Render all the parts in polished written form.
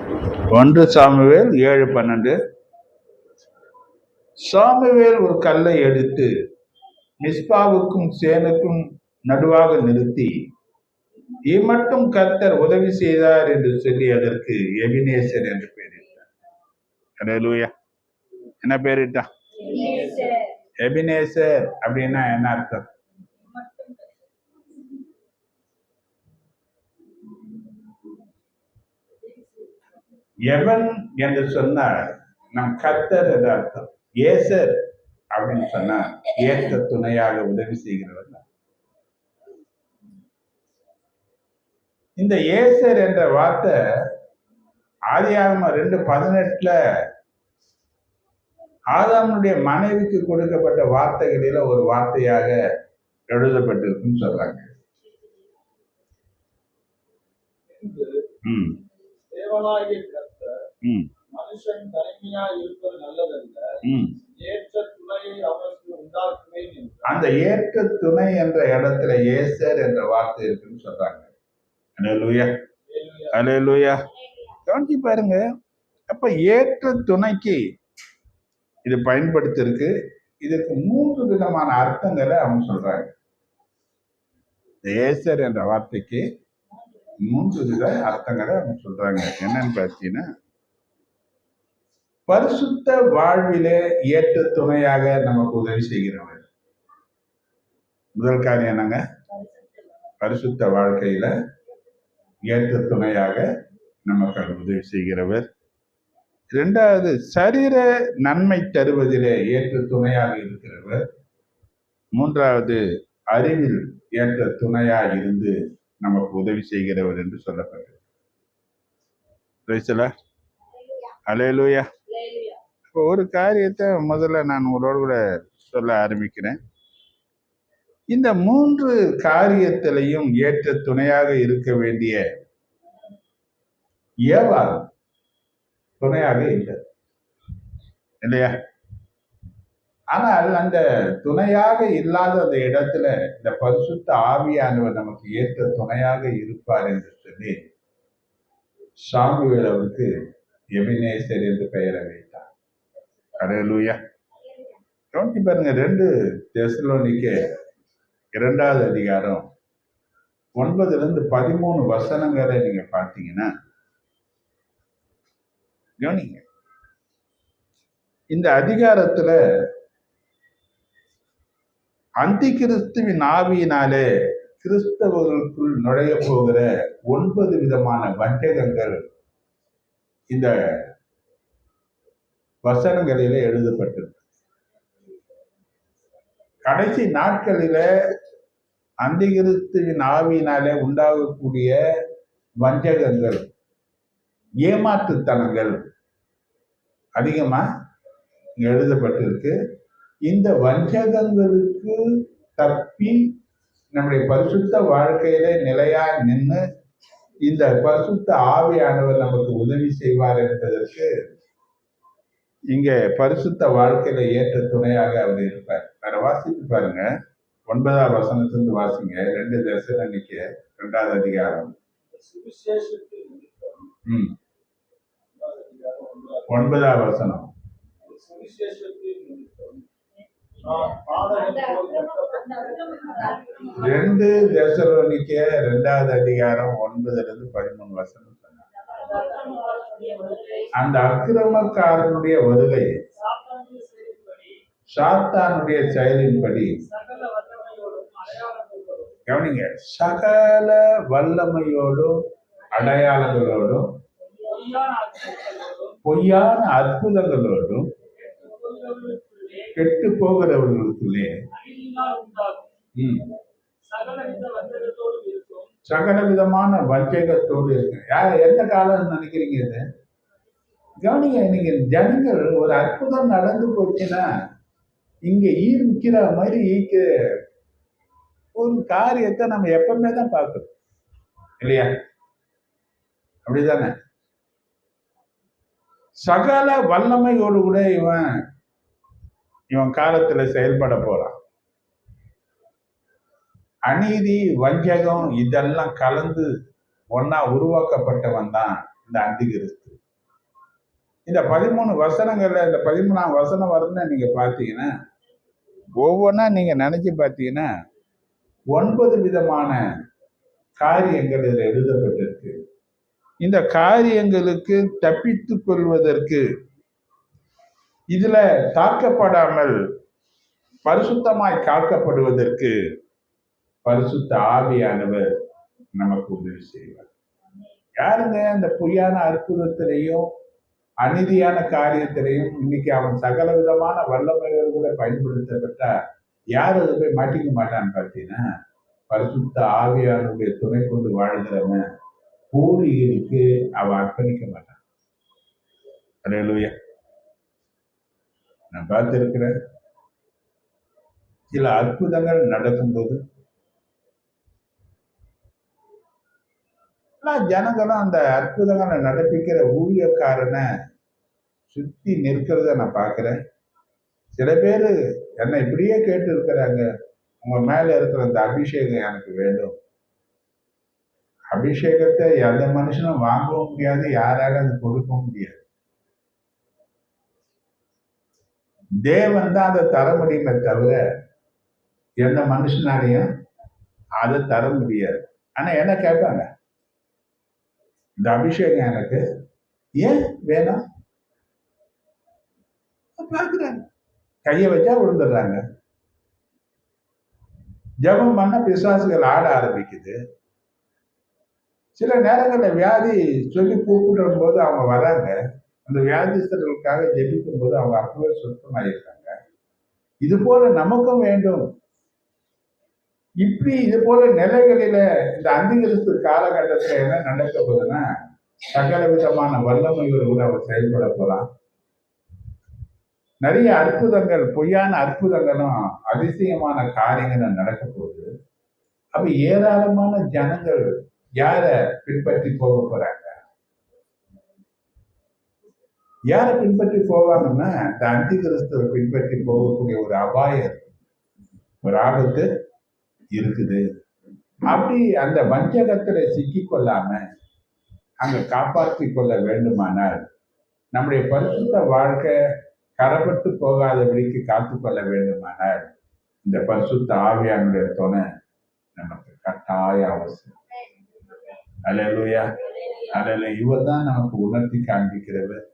1 Samuel 7:12. Samuel ஒரு கல்லை எடுத்து மிஸ்பாவுக்கும் சேனுக்கும் நடுவாக நிறுத்தி, இம்மட்டும் கர்த்தர் உதவி செய்தார் என்று சொல்லி அதற்கு எபினேசர் என்று பெயரிட்டார். அல்லேலூயா. என்ன பெயரிட்டான்? எபினேசர் அப்படின்னா என்ன அர்த்தம்? எவன் என்று சொன்னால் நம் கர்த்தர் என்ற அர்த்தம். ஏசர் அப்படின்னு சொன்னா ஏற்ற துணையாக உதவி செய்கிறவர். இந்த ஏசர் என்ற வார்த்தை ஆதியாகமம் 2:18 ஆதாமுடைய மனைவிக்கு கொடுக்கப்பட்ட வார்த்தைகளில ஒரு வார்த்தையாக எழுதப்பட்டிருக்குன்னு சொல்றாங்க. மனுஷன் தனிமையா இருப்பது நல்லதல்ல, ஏற்ற துணையை அவனுக்கு உண்டாக்குவேன். அந்த ஏற்ற துணை என்ற இடத்துல ஏசர் என்ற வார்த்தை இருக்குன்னு சொல்றாங்க. அல்லேலூயா, அல்லேலூயா. கவனிச்சு பாருங்க. அப்ப ஏற்ற துணைக்கு இது பயன்படுத்திருக்கு. இதுக்கு 3 விதமான அர்த்தங்களை அவங்க சொல்றாங்க. ஏசர் என்ற வார்த்தைக்கு 3 வித அர்த்தங்களை அவங்க சொல்றாங்க. என்னன்னு பார்த்தீங்கன்னா, பரிசுத்த வாழ்விலே ஏற்ற துணையாக நமக்கு உதவி செய்கிறவர். முதல் காரியம் என்னங்க? பரிசுத்த வாழ்க்கையில ஏற்ற துணையாக நமக்கு உதவி செய்கிறவர். 2வது, சரீர நன்மை தருவதிலே ஏற்ற துணையாக இருக்கிறவர். 3வது, அறிவில் ஏற்ற துணையாக இருந்து நமக்கு உதவி செய்கிறவர் என்று சொல்லப்பட்டது. அல்லேலூயா. இப்போ ஒரு காரியத்தை முதல்ல நான் உங்களோடு கூட சொல்ல ஆரம்பிக்கிறேன். இந்த 3 காரியத்திலையும் ஏற்ற துணையாக இருக்க வேண்டிய ஏவாள் துணையாக இல்லை, இல்லையா? ஆனால் அந்த துணையாக இல்லாத அந்த இடத்துல இந்த பரிசுத்த ஆவியானவர் நமக்கு ஏற்ற துணையாக இருப்பார் என்று சொல்லி சாமுவேல் அவருக்கு எபினேசர் என்று பெயரை வைத்தார். அல்லேலூயா. கவனிச்சு பாருங்க. 2 தெசலோனிக்கேயர் 2வது அதிகாரம் 9-13 வசனங்களை நீங்க பார்த்தீங்கன்னா, கவனிங்க. இந்த அதிகாரத்துல அந்தி கிறிஸ்துவின் ஆவியினாலே கிறிஸ்தவர்களுக்குள் நுழைய போகிற 9 விதமான வஞ்சகங்கள் இந்த வசனங்களிலே எழுதப்பட்டிருக்கு. கடைசி நாட்களில அந்தி கிறிஸ்துவின் ஆவியினாலே உண்டாகக்கூடிய வஞ்சகங்கள், ஏமாற்றுத்தனங்கள் அதிகமா இங்க எழுதப்பட்டிருக்கு. இந்த வஞ்சகங்களுக்கு தப்பி நம்முடைய பரிசுத்த வாழ்க்கையில நிலையா நின்று இந்த பரிசுத்த ஆவியானவர் நமக்கு உதவி செய்வார் என்பதற்கு இங்க பரிசுத்த வாழ்க்கையில ஏற்ற துணையாக அவர் இருப்பார். வேற வாசித்து பாருங்க. 9வது வசனத்திலிருந்து வாசிங்க. 2 தெசலோனிக்கேயர் 2வது அதிகாரம் 9வது வசனம். 2 தெசலோனிக்கேயர் 2வது அதிகாரம் 9-13 வசனம். அந்த அக்கிரமக்காரனுடைய வருகை சாத்தானுடைய செயலின்படி, கவனிங்க, சகல வல்லமையோடும் அடையாளங்களோடும் பொய்யான அற்புதங்களோடும் கெட்டு போகிறவர்களுக்குள்ளே சகல விதமான வஞ்சகத்தோடு இருக்கு. எந்த காலம் நினைக்கிறீங்க இது? கவனிங்க. நீங்க ஜனங்கள் ஒரு அற்புதம் நடந்து போச்சுன்னா இங்க நிக்கிற மாதிரி ஒரு காரியத்தை நம்ம எப்பவுமே தான் பார்க்கணும், இல்லையா? அப்படிதானே? சகல வல்லமையோடு கூட இவன் காலத்துல செயல்பட போறான். அநீதி, வஞ்சகம் இதெல்லாம் கலந்து ஒன்னா உருவாக்கப்பட்டவன் தான் இந்த அந்தி கிறிஸ்து. இந்த 13 வசனங்கள்ல இந்த 13ஆம் வசனம் வரும்னு நீங்க பார்த்தீங்கன்னா, ஒவ்வொன்றா நீங்க நினைச்சு பார்த்தீங்கன்னா 9 விதமான காரியங்கள் இதில் எழுதப்பட்டிருக்கு. இந்த காரியங்களுக்கு தப்பித்துக் கொள்வதற்கு, இதுல தாக்கப்படாமல் பரிசுத்தமாய் காக்கப்படுவதற்கு பரிசுத்த ஆவியானவர் நமக்கு உதவி செய்வார். யாருங்க இந்த பொய்யான அற்புதத்திலையும் அநீதியான காரியத்திலையும் இன்னைக்கு அவன் சகல விதமான வல்லமையோடு கூட பயன்படுத்தப்பட்டா யார் அதை போய் மாட்டிக்க மாட்டான்னு பார்த்தீங்கன்னா, பரிசுத்த ஆவியானுடைய துணை கொண்டு வாழ்கிறவன் பூரிகளுக்கு அவன் அர்ப்பணிக்க மாட்டான். அல்லேலூயா. நான் பார்த்திருக்கிறேன், சில அற்புதங்கள் நடக்கும்போது ஜனங்களும் அந்த அற்புதங்களை நடப்பிக்கிற ஊழியக்காரனை சுத்தி நிற்கிறத நான் பார்க்கிறேன். சில பேர் என்னை இப்படியே கேட்டு இருக்கிறாங்க, உங்க மேல இருக்கிற அந்த அபிஷேகம் எனக்கு வேண்டும். அபிஷேகத்தை எந்த மனுஷனும் வாங்கவும் முடியாது, யாராலும் அது கொடுக்கவும் முடியாது. தேவன் தான் அதை தர முடியுமே தவிர எந்த மனுஷனாலையும் அதை தர முடியாது. ஆனா என்ன கேட்பாங்க, இந்த அபிஷேகம் எனக்கு ஏன் வேணும் பார்க்குறாங்க, கையை வச்சா விழுந்துடுறாங்க. ஜபம் பண்ண பிசாசுகள் ஆட ஆரம்பிக்குது. சில நேரங்களில் வியாதி சொல்லி கூப்பிடும் போது அவங்க வராங்க, அந்த வியாதிஸ்தர்களுக்காக ஜெபிக்கும் போது அவங்க அப்பவே சுத்தமாயிருக்காங்க. இது போல நமக்கும் வேண்டும். இப்படி இது போல நிலைகளில இந்த அந்திகிறிஸ்து காலகட்டத்தில் என்ன நடக்க போகுதுன்னா, சகல விதமான வல்லமையோடு கூட அவர் செயல்பட போறான். நிறைய அற்புதங்கள், பொய்யான அற்புதங்களும் அதிசயமான காரியங்களும் நடக்க போகுது. அப்ப ஏராளமான ஜனங்கள் யார பின்பற்றி போக போறாங்க? யாரை பின்பற்றி போவாங்கன்னா, இந்த அந்திகிறிஸ்துவை பின்பற்றி போகக்கூடிய ஒரு அபாயம், ஒரு ஆபத்து இருக்குது. அப்படி அந்த வஞ்சகத்துல சிக்கி கொள்ளாம அங்க காப்பாற்றி கொள்ள வேண்டுமானால், நம்முடைய பரிசுத்த வாழ்க்கை கரப்பட்டு போகாதபடிக்கு காத்துக்கொள்ள வேண்டுமானால், இந்த பரிசுத்த ஆவியானுடைய துணை நமக்கு கட்டாய அவசியம். அல்லேலூயா. அல்லேலூயா. இவர் தான் நமக்கு உணர்த்தி காண்பிக்கிறவர்,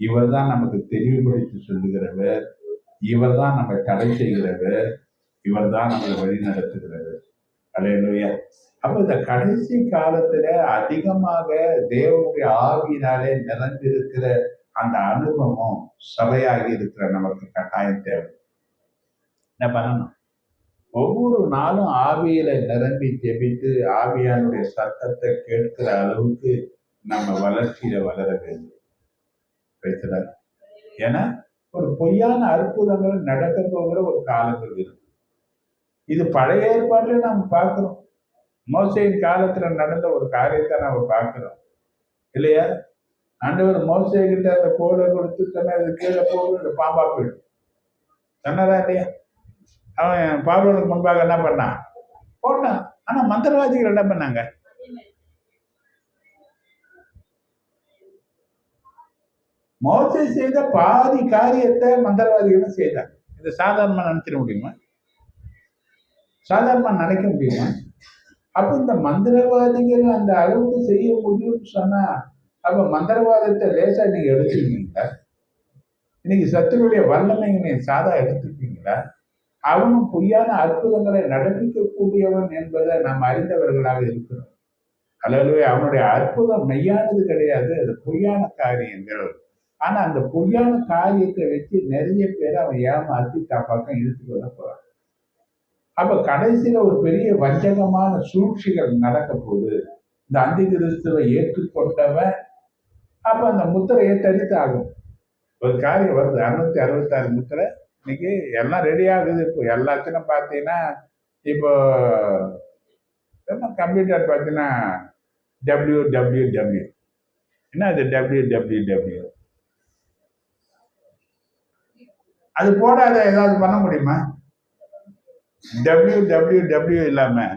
இவர் தான் நமக்கு தெளிவுபடுத்தி சொல்லுகிறவர், இவர் தான் நம்மை தடை செய்கிறவர், இவர் தான் நம்மளை வழி நடத்துகிறவர். அல்லேலூயா. அப்ப இந்த கடைசி காலத்துல அதிகமாக தேவனுடைய ஆவியினாலே நிறைந்திருக்கிற அந்த அனுபவம் சபையாகி இருக்கிற நமக்கு கட்டாயம் தேவை. என்ன பண்ணணும்? ஒவ்வொரு நாளும் ஆவியில நிரம்பி ஜெபித்து ஆவியானுடைய சத்தத்தை கேட்கிற அளவுக்கு நம்ம வளர்ச்சியில வளர வேண்டும். பேசுறாரு. ஏன்னா ஒரு பொய்யான அற்புதங்கள் நடக்க போகிற ஒரு காலங்கள் இருக்கு. இது பழைய ஏற்பாட்டுல நாம் பார்க்கிறோம். மோசேயின் காலத்துல நடந்த ஒரு காரியத்தை நம்ம பார்க்கிறோம் இல்லையா? ஆண்டவர் மோசே கிட்ட அந்த கோலை கொடுத்து சொன்ன அது கீழே போகுது, அந்த பாம்பா போயிடும் சொன்னதா இல்லையா? அவன் பார்வனுக்கு முன்பாக என்ன பண்ணான்? போட்டான். ஆனா மந்திரவாதிகள் என்ன பண்ணாங்க? மோசே செய்த பாதி காரியத்தை மந்திரவாதிகளும் செய்தாங்க. இது சாதாரணமா நினைச்சிட முடியுமா? சாதாரணமா நினைக்க முடியுமா? அப்ப இந்த மந்திரவாதிகள் அந்த அளவுக்கு செய்ய முடியும்னு சொன்னா, அப்ப மந்திரவாதத்தை லேசா நீங்க எடுத்துருக்கீங்களா? இன்னைக்கு சத்துருடைய வல்லமைங்க நீங்க சாதா எடுத்துருக்கீங்களா? அவனும் பொய்யான அற்புதங்களை நடப்பிக்கக்கூடியவன் என்பதை நாம் அறிந்தவர்களாக இருக்கிறோம். அல்லது அவனுடைய அற்புதம் மெய்யானது கிடையாது, அது பொய்யான காரியங்கள். ஆனா அந்த பொய்யான காரியத்தை வச்சு நிறைய பேர் அவன் ஏமாத்தி தன் பக்கம் இழுத்து கொள்ள போறான். அப்ப கடைசியில ஒரு பெரிய வஞ்சகமான சூழ்ச்சிகள் நடக்க போகுது. இந்த அந்திகிறிஸ்துவை ஏற்றுக்கொண்டவன் அப்ப அந்த முத்திரையை தரித்து ஆகும். ஒரு காரியம் வருது, 666 முத்திரை இன்னைக்கு எல்லாம் ரெடி ஆகுது. இப்போ எல்லாத்தையும் பார்த்தீங்கன்னா, இப்போ கம்ப்யூட்டர் பார்த்தீங்கன்னா WWW, என்ன அது WWW? அது போடாத ஏதாவது பண்ண முடியுமா? WWW இல்லாம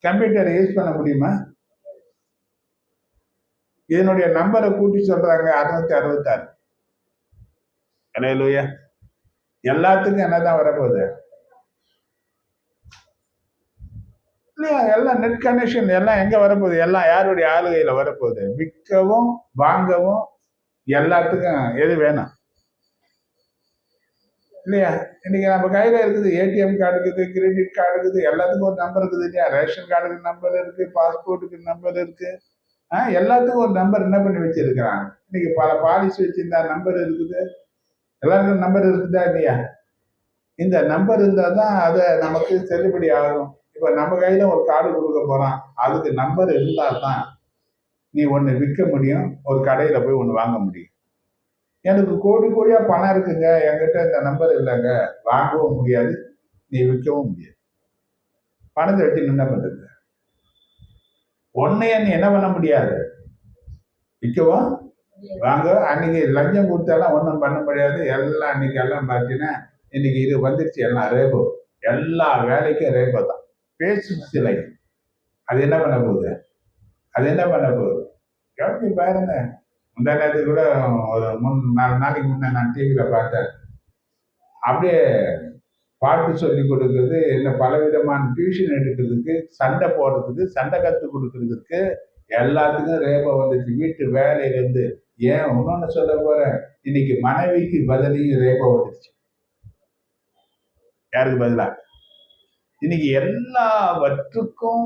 கம்ப்யூட்டர் யூஸ் பண்ண முடியுமா? இதனுடைய நம்பரை கூட்டி சொல்றாங்க 666. அல்லேலூயா. எல்லாத்துக்கும் என்னதான் வரப்போகுது இல்லையா? எல்லாம் நெட் கனெக்ஷன் எல்லாம் எங்க வரப்போகுது? எல்லாம் யாருடைய ஆளுகையில வரப்போகுது? விற்கவும் வாங்கவும் எல்லாத்துக்கும் எது வேணும் இல்லையா? இன்னைக்கு நம்ம கையில இருக்குது, ஏடிஎம் கார்டு இருக்குது, கிரெடிட் கார்டு இருக்குது, எல்லாத்துக்கும் ஒரு நம்பர் இருக்குது இல்லையா? ரேஷன் கார்டுக்கு நம்பர் இருக்கு, பாஸ்போர்ட்டுக்கு நம்பர் இருக்கு. எல்லாத்துக்கும் ஒரு நம்பர் என்ன பண்ணி வச்சிருக்கிறாங்க. இன்னைக்கு பல பாலிசி வச்சிருந்தா நம்பர் இருக்குது, எல்லாருக்கும் நம்பர் இருக்குதா இல்லையா? இந்த நம்பர் இருந்தா தான் அதை நமக்கு செல்லுபடி ஆகும். இப்ப நம்ம கையில ஒரு கார்டு கொடுக்க போறான், அதுக்கு நம்பர் இருந்தா தான் நீ ஒண்ணு விற்க முடியும், ஒரு கடையில போய் ஒண்ணு வாங்க முடியும். எனக்கு கோடி கோடியா பணம் இருக்குங்க, என்கிட்ட இந்த நம்பர் இல்லைங்க, வாங்கவும் முடியாது, நீ விற்கவும் முடியாது. பணத்தை வச்சு என்ன பண்றது? ஒன்னைய நீ என்ன பண்ண முடியாது, விற்கவும் வாங்க. அன்னைக்கு லஞ்சம் கொடுத்தாலும் ஒன்றும் பண்ண முடியாது. எல்லாம் அன்னைக்கு எல்லாம் பார்த்தீங்கன்னா இன்னைக்கு இது வந்துருச்சு, எல்லாம் ரேபோ, எல்லா வேலைக்கும் ரேபோ தான். பேசு சிலை, அது என்ன பண்ண போகுது? அது என்ன பண்ண போகுது? கவனிச்சு பாருங்க. முந்தா நேரத்துக்கு கூட ஒரு 4 நாளைக்கு முன்னே நான் டிவியில் பார்த்தேன். அப்படியே பாட்டு சொல்லி கொடுக்கறது, என்ன பலவிதமான டியூஷன் எடுக்கிறதுக்கு, சண்டை போடுறதுக்கு, சண்டை கற்றுக் கொடுக்கறதுக்கு எல்லாத்துக்கும் ரேபோ வந்துச்சு. வீட்டு வேலையிலேருந்து. ஏன் இன்னொன்னு சொல்ல போறேன், இன்னைக்கு மனைவிக்கு பதிலையும் ரேபோ வந்துருச்சு. யாருக்கு பதிலா? இன்னைக்கு எல்லாவற்றுக்கும்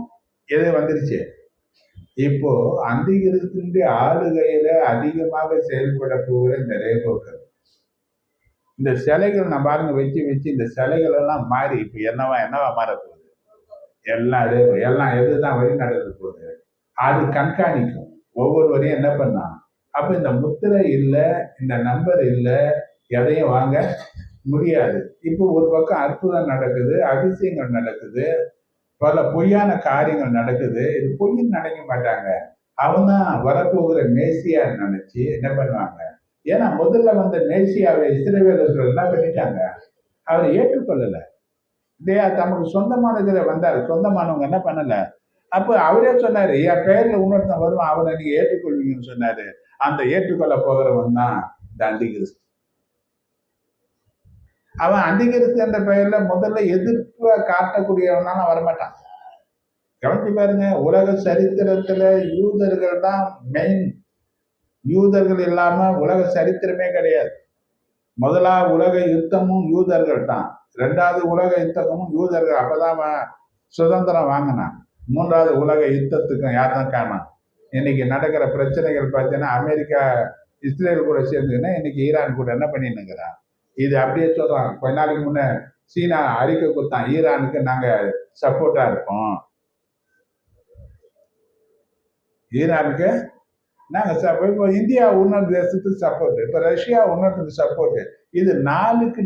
எது வந்துருச்சு? இப்போ அந்திகிறிஸ்துவினுடைய ஆளுகையில அதிகமாக செயல்பட போகிற இந்த ரேபோக்கள், இந்த சிலைகள் நம்ம பாருங்க வச்சு வச்சு இந்த சிலைகள் எல்லாம் மாறி இப்ப என்னவா மாற போகுது? எல்லாம் ரேபோ, எல்லாம் எதுதான் வழி நடக்க போகுது? அது கண்காணிக்கும். ஒவ்வொருவரையும் என்ன பண்ணா, அப்ப இந்த முத்திரை இல்லை, இந்த நம்பர் இல்லை, எதையும் வாங்க முடியாது. இப்போ ஒரு பக்கம் அற்புதம் நடக்குது, அதிசயங்கள் நடக்குது, பல பொய்யான காரியங்கள் நடக்குது. இது பொய்ன்னு நினைக்க மாட்டாங்க. அவங்க தான் வரப்போகிற மேசியா நினைச்சு என்ன பண்ணுவாங்க? ஏன்னா முதல்ல வந்த மேசியாவை இஸ்ரவேலர்கள் என்ன பண்ணிட்டாங்க? அவரை ஏற்றுக்கொள்ளல. இல்லையா? தமக்கு சொந்தமானதுல வந்தாரு, சொந்தமானவங்க என்ன பண்ணல. அப்ப அவரே சொன்னாரு, என் பெயர்ல இன்னொருத்தன் வருவான், அவனை நீங்க ஏற்றுக்கொள்வீங்கன்னு சொன்னாரு. அந்த ஏற்றுக்கொள்ள போகிறவன் தான் இந்த அந்திகிறிஸ்து. அவன் அந்திகிறிஸ்து என்ற பெயர்ல முதல்ல எதிர்ப்பை காட்டக்கூடியவனால வரமாட்டான். கவனிச்சு பாருங்க, உலக சரித்திரத்துல யூதர்கள் தான் மெயின். யூதர்கள் இல்லாம உலக சரித்திரமே கிடையாது. முதலாவது உலக யுத்தமும் யூதர்கள் தான், 2வது உலக யுத்தமும் யூதர்கள். அப்பதான் சுதந்திரம் வாங்கினான். 3வது உலக யுத்தத்துக்கும் யார் தான் காரணம்? இன்னைக்கு நடக்கிற பிரச்சனைகள் பார்த்தீங்கன்னா, அமெரிக்கா இஸ்ரேல் கூட சேர்ந்துக்கின்னா இன்னைக்கு ஈரான் கூட என்ன பண்ணினுங்கிறான். இது அப்படியே சொல்றான். கொஞ்ச நாளைக்கு முன்ன சீனா அறிக்கை கொடுத்தான், ஈரானுக்கு நாங்க சப்போர்ட்டா இருப்போம், ஈரானுக்கு நாங்க இப்போ இந்தியா இன்னொரு தேசத்துக்கு சப்போர்ட், இப்ப ரஷ்யா இன்னொருத்துக்கு சப்போர்ட். இது நாளுக்கு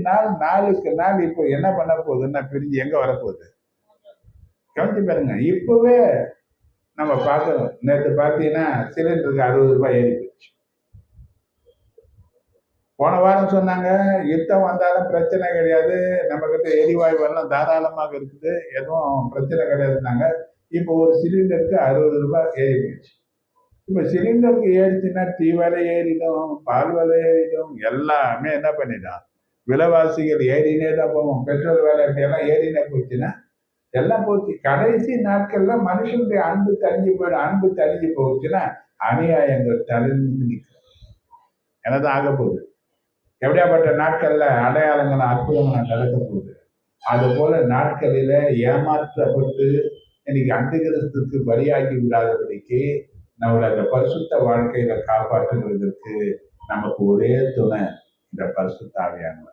நாள் இப்போ என்ன பண்ண போகுதுன்னா பிரிஞ்சு எங்க வரப்போகுது? கவனிச்சு பாருங்க. இப்பவே நம்ம பார்க்கணும். நேற்று பார்த்தீங்கன்னா சிலிண்டருக்கு 60 ரூபாய் ஏறி போச்சு. போன வாரம் சொன்னாங்க யுத்தம் வந்தாலும் பிரச்சனை கிடையாது, நம்ம கிட்ட எரிவாயு எல்லாம் தாராளமாக இருக்குது, எதுவும் பிரச்சனை கிடையாதுன்னாங்க. இப்போ ஒரு சிலிண்டருக்கு 60 ரூபாய் ஏறி போயிடுச்சு. இப்போ சிலிண்டருக்கு ஏறிச்சுன்னா டீ விலை ஏறிடும், பால் விலை ஏறிடும், எல்லாமே என்ன பண்ணிடும், விலைவாசிகள் ஏறினே தான் போவோம். பெட்ரோல் விலை இப்படியெல்லாம் ஏறினே போச்சுன்னா எல்லாம் போச்சு. கடைசி நாட்கள்ல மனுஷனுடைய அன்பு தனிஞ்சு போயிடும். அன்பு தனிஞ்சு போச்சுன்னா அநியாயங்கள் தலைந்து நிற்கும். என்னதான் ஆக போகுது? எப்படியாப்பட்ட நாட்கள்ல அடையாளங்கள் அற்புதங்கள் நடக்க போகுது. அது போல நாட்களில ஏமாற்றப்பட்டு இன்னைக்கு அந்திகிறிஸ்துக்கு பலியாகி விடாதபடிக்கு நம்மளை அந்த பரிசுத்த வாழ்க்கையில காப்பாற்றுகிறதுக்கு நமக்கு ஒரே துணை இந்த பரிசுத்த ஆவியானவர்.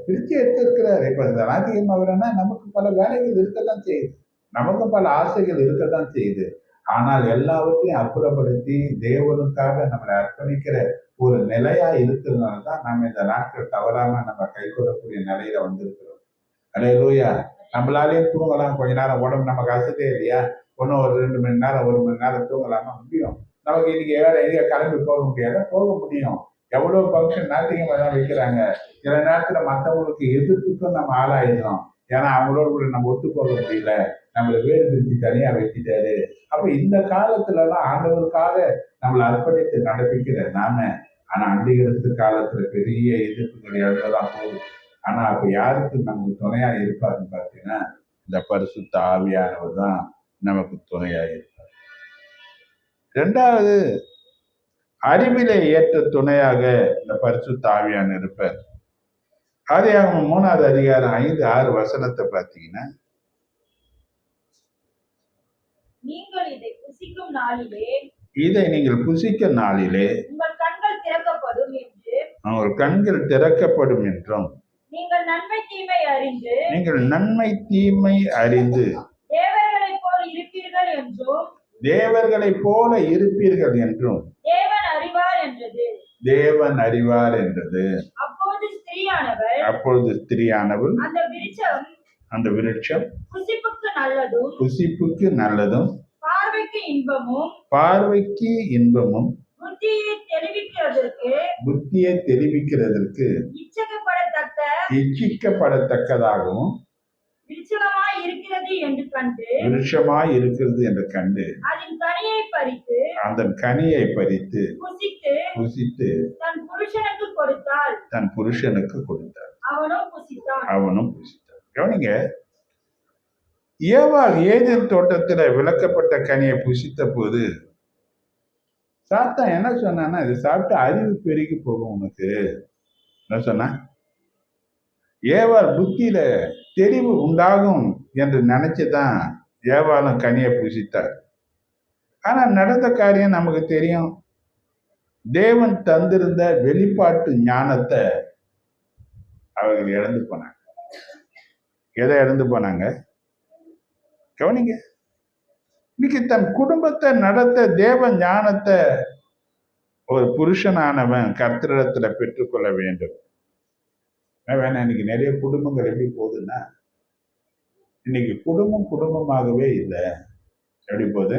பிரிச்சு எடுத்திருக்கிறாரு. இப்ப இந்த ராஜ்யம் அவர்னா நமக்கு பல வேலைகள் இருக்கத்தான் செய்யுது, நமக்கும் பல ஆசைகள் இருக்கத்தான் செய்யுது. ஆனால் எல்லாவற்றையும் அப்புறப்படுத்தி தேவனுக்காக நம்மளை அர்ப்பணிக்கிற ஒரு நிலையா இருக்கிறதுனால தான் நம்ம இந்த நாட்கள் தவறாம நம்ம கை கொள்ளக்கூடிய நிலையில வந்திருக்கிறோம். அல்லேலூயா. நம்மளாலேயும் தூங்கலாம், கொஞ்ச நேரம் உடம்பு நமக்கு அசதியே இல்லையா, ஒன்றும் ஒரு 2 மணி நேரம் 1 மணி நேரம் தூங்கலாமா? முடியும். நமக்கு இன்னைக்கு வேற எங்க கிளம்பி போக முடியாத? போக முடியும். எவ்வளவு ஃபங்க்ஷன் நாட்டிகமாக தான் வைக்கிறாங்க. சில நேரத்துல மற்றவங்களுக்கு எதிர்ப்புக்கும் நம்ம ஆளாயிடுறோம். ஏன்னா அவங்களோட கூட நம்ம ஒத்து போக முடியல, நம்மளை வேறு பிரிச்சு தனியா வச்சுட்டாரு. அப்ப இந்த காலத்துல எல்லாம் ஆண்டவருக்காக நம்மளை அர்ப்பணித்து நடப்பிக்கிற நாம, ஆனா அந்திகிற காலத்துல பெரிய எதிர்ப்புகள் எழுததான் போகுது. ஆனா அப்ப யாருக்கு நமக்கு துணையா இருப்பாருன்னு பார்த்தீங்கன்னா, இந்த பரிசுத்த ஆவியானவர் தான் நமக்கு துணையா இருப்பார். இரண்டாவது, அறிவிலே ஏற்ற துணையாக இந்த பரிசுத்த ஆவியானவர் இருப்பார். ஆதியாகமம் 3வது அதிகாரம் 5, 6 வசனத்தை பார்த்தீங்கன்னா, நீங்கள் இதை புசிக்கும் நாளிலே இதை நீங்கள் புசிக்க நாளிலே உங்கள் கண்கள் திறக்கப்படும் என்று உங்கள் கண்கள் திறக்கப்படும் என்றும் நீங்கள் நன்மை தீமை அறிந்து நீங்கள் நன்மை தீமை அறிந்து தேவர்களைப் போல் இருப்பீர்கள் என்றும் தேவர்களைப் போல இருப்பீர்கள் என்றும் தேவன் அறிவார் என்றது. தேவன் அறிவார் என்றது. அப்பொழுது ஸ்திரீயானவள் அந்த விருட்சம் புசிப்புக்கு நல்லதும் பார்வைக்கு இன்பமும் புத்தியை தெளிவிக்கிறதற்கு இச்சிக்கப்படத்தக்கதாகவும் விருட்சமாய் இருக்கிறது என்று கண்டு அதன் கனியை பறித்து புசித்து தன் புருஷனுக்கு கொடுத்தார். அவனும் புசித்தான். கவனிங்க, ஏவாள் ஏதேன் தோட்டத்துல விளக்கப்பட்ட கனியை புசித்த போது சாத்தான் என்ன சொன்னான்னா, இது சாப்பிட்டு அறிவு பெருகி போகும் உனக்கு. என்ன சொன்னா, ஏவாள் புத்தியில தெளிவு உண்டாகும் என்று நினைச்சுதான் ஏவாளும் கனியை புசித்தார். ஆனா நடந்த காரியம் நமக்கு தெரியும். தேவன் தந்திருந்த வெளிப்பாட்டு ஞானத்தை அவர்கள் இழந்து போனாங்க. எதை இழந்து போனாங்க? கவனிங்க, இன்னைக்கு தன் குடும்பத்தை நடத்த தேவ ஞானத்தை ஒரு புருஷனானவன் கர்த்தரிடத்துல பெற்றுக்கொள்ள வேண்டும். வேணா இன்னைக்கு நிறைய குடும்பங்கள் எப்படி போகுதுன்னா, இன்னைக்கு குடும்பமாகவே இல்லை. எப்படி போகுது?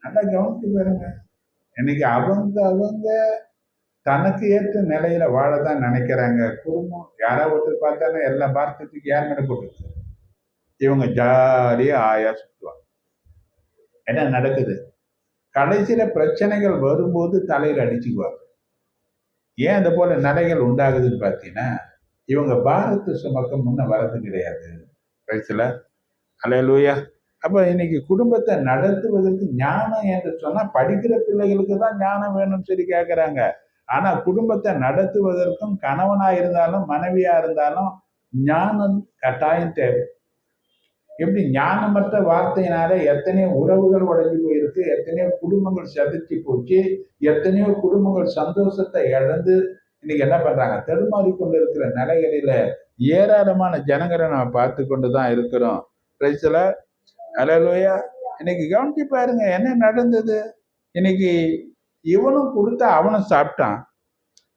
நல்லா கவனித்து பாருங்க. இன்னைக்கு அவங்க தனக்கு ஏற்ற நிலையில வாழதான் நினைக்கிறாங்க. குடும்பம் யாராவது ஒருத்தர் பார்த்தாலும் எல்லா பாரதத்துக்கு யார் மேல போட்டுருக்கு, இவங்க ஜாலியா ஆயா சுற்றுவாங்க. என்ன நடக்குது? கடைசியில பிரச்சனைகள் வரும்போது தலையில் அடிச்சுக்குவாங்க. ஏன் இந்த போல நிலைகள் உண்டாகுதுன்னு பார்த்தீங்கன்னா, இவங்க பாரத்து சுமக்க முன்ன வரது கிடையாது. கடைசியில அல்லேலூயா. அப்ப இன்னைக்கு குடும்பத்தை நடத்துவதற்கு ஞானம் என்று சொன்னா, படிக்கிற பிள்ளைகளுக்கு தான் ஞானம் வேணும்னு சொல்லி கேட்கிறாங்க. ஆனா குடும்பத்தை நடத்துவதற்கும் கணவனா இருந்தாலும் மனைவியா இருந்தாலும் ஞானம் கட்டாயம் தேவை. எப்படி ஞானமற்ற வார்த்தையினால எத்தனையோ உறவுகள் உடைஞ்சு போயிருக்கு, எத்தனையோ குடும்பங்கள் செதைச்சு போச்சு, எத்தனையோ குடும்பங்கள் சந்தோஷத்தை இழந்து இன்னைக்கு என்ன பண்றாங்க, தடுமாறி கொண்டு இருக்கிற நிலைகளில ஏராளமான ஜனங்களை நம்ம பார்த்து கொண்டுதான் இருக்கிறோம். பிரைஸ்ல அல்லேலூயா. இன்னைக்கு கவனிச்சு பாருங்க என்ன நடந்தது. இன்னைக்கு இவனும் கொடுத்தா அவனும் சாப்பிட்டான்.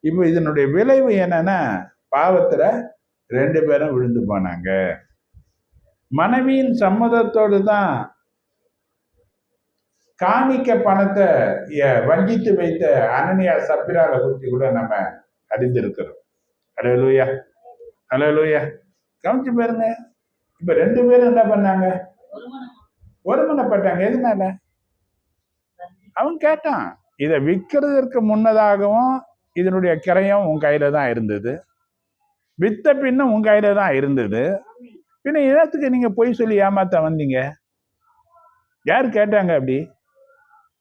இப்போ இதனுடைய விளைவு என்னன்னா, பாவத்துல 2 பேரும் விழுந்து போனாங்க. மனைவியின் சம்மதத்தோடு தான் காணிக்க பணத்தை வஞ்சித்து வைத்த அனனியா சப்பிரால குறித்து கூட நம்ம அறிந்திருக்கிறோம். அல்லேலூயா அல்லேலூயா. கவனிச்சு பாருங்க, இப்ப 2 பேரும் என்ன பண்ணாங்க? ஒருமனப்பட்டாங்க. எதனால? அவன் கேட்டான், இதை விற்கிறதுக்கு முன்னதாகவும் இதனுடைய கிரயம் உன் கையில தான் இருந்தது, வித்த பின்னும் உன் கையில தான் இருந்தது, பின்ன இடத்துக்கு நீங்க பொய் சொல்லி ஏமாத்த வந்தீங்க? யாரு கேட்டாங்க அப்படி?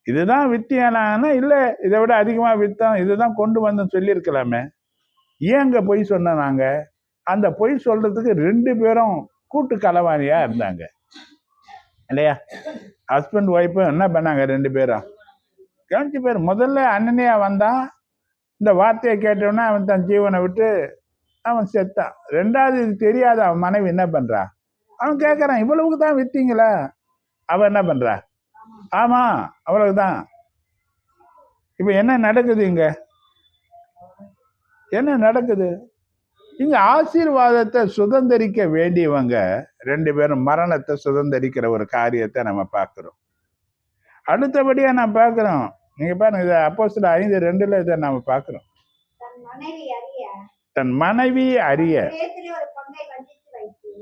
இதுதான் வித்தியானா? இல்ல இதை விட அதிகமா வித்தோம், இதுதான் கொண்டு வந்தோம் சொல்லி இருக்கலாமே. ஏங்க பொய் சொன்ன? நாங்க அந்த பொய் சொல்றதுக்கு 2 பேரும் கூட்டு களவாணியா இருந்தாங்க இல்லையா? ஹஸ்பண்ட் ஒய்ஃபும் என்ன பண்ணாங்க? 2 பேரும் கவனிச்சு பேர். முதல்ல அண்ணனையா வந்தான், இந்த வார்த்தையை கேட்டோன்னா அவன் தன் ஜீவனை விட்டு அவன் செத்தான். 2வது இது தெரியாத அவன் மனைவி என்ன பண்றா? அவன் கேட்கறான், இவ்வளவுக்கு தான் வித்தீங்களா? அவன் என்ன பண்றா? ஆமா அவ்வளவுதான். இப்ப என்ன நடக்குது இங்க? என்ன நடக்குது இங்க? ஆசீர்வாதத்தை சுதந்திரிக்க வேண்டியவங்க 2 பேரும் மரணத்தை சுதந்திரிக்கிற ஒரு காரியத்தை நம்ம பார்க்கிறோம். அடுத்தபடியா நான் பார்க்கிறோம், நீங்க பாருங்க, இதை அப்போஸ்தலர் 5:2 இதை நாம பார்க்கிறோம். தன் மனைவி அறிய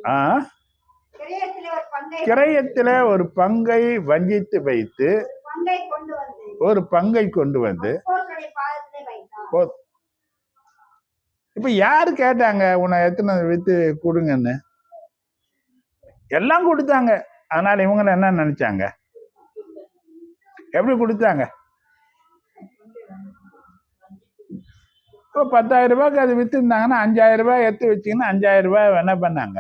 ஆ கிரயத்திலே ஒரு பங்கை கிரயத்துல ஒரு பங்கை வஞ்சித்து வைத்து பங்கை கொண்டு வந்து ஒரு பங்கை கொண்டு வந்து அப்போஸ்தலருடைய பாதத்திலே வைத்தான். போ- இப்ப யாரு கேட்டாங்க உன்னை எத்தனை வித்து கொடுங்கன்னு? எல்லாம் கொடுத்தாங்க. அதனால இவங்க என்ன நினைச்சாங்க? எப்படி கொடுத்தாங்க? இப்போ 10,000 ரூபாய்க்கு அது வித்துருந்தாங்கன்னா 5,000 ரூபாய் எடுத்து வச்சிங்கன்னா 5,000 ரூபாய் என்ன பண்ணாங்க?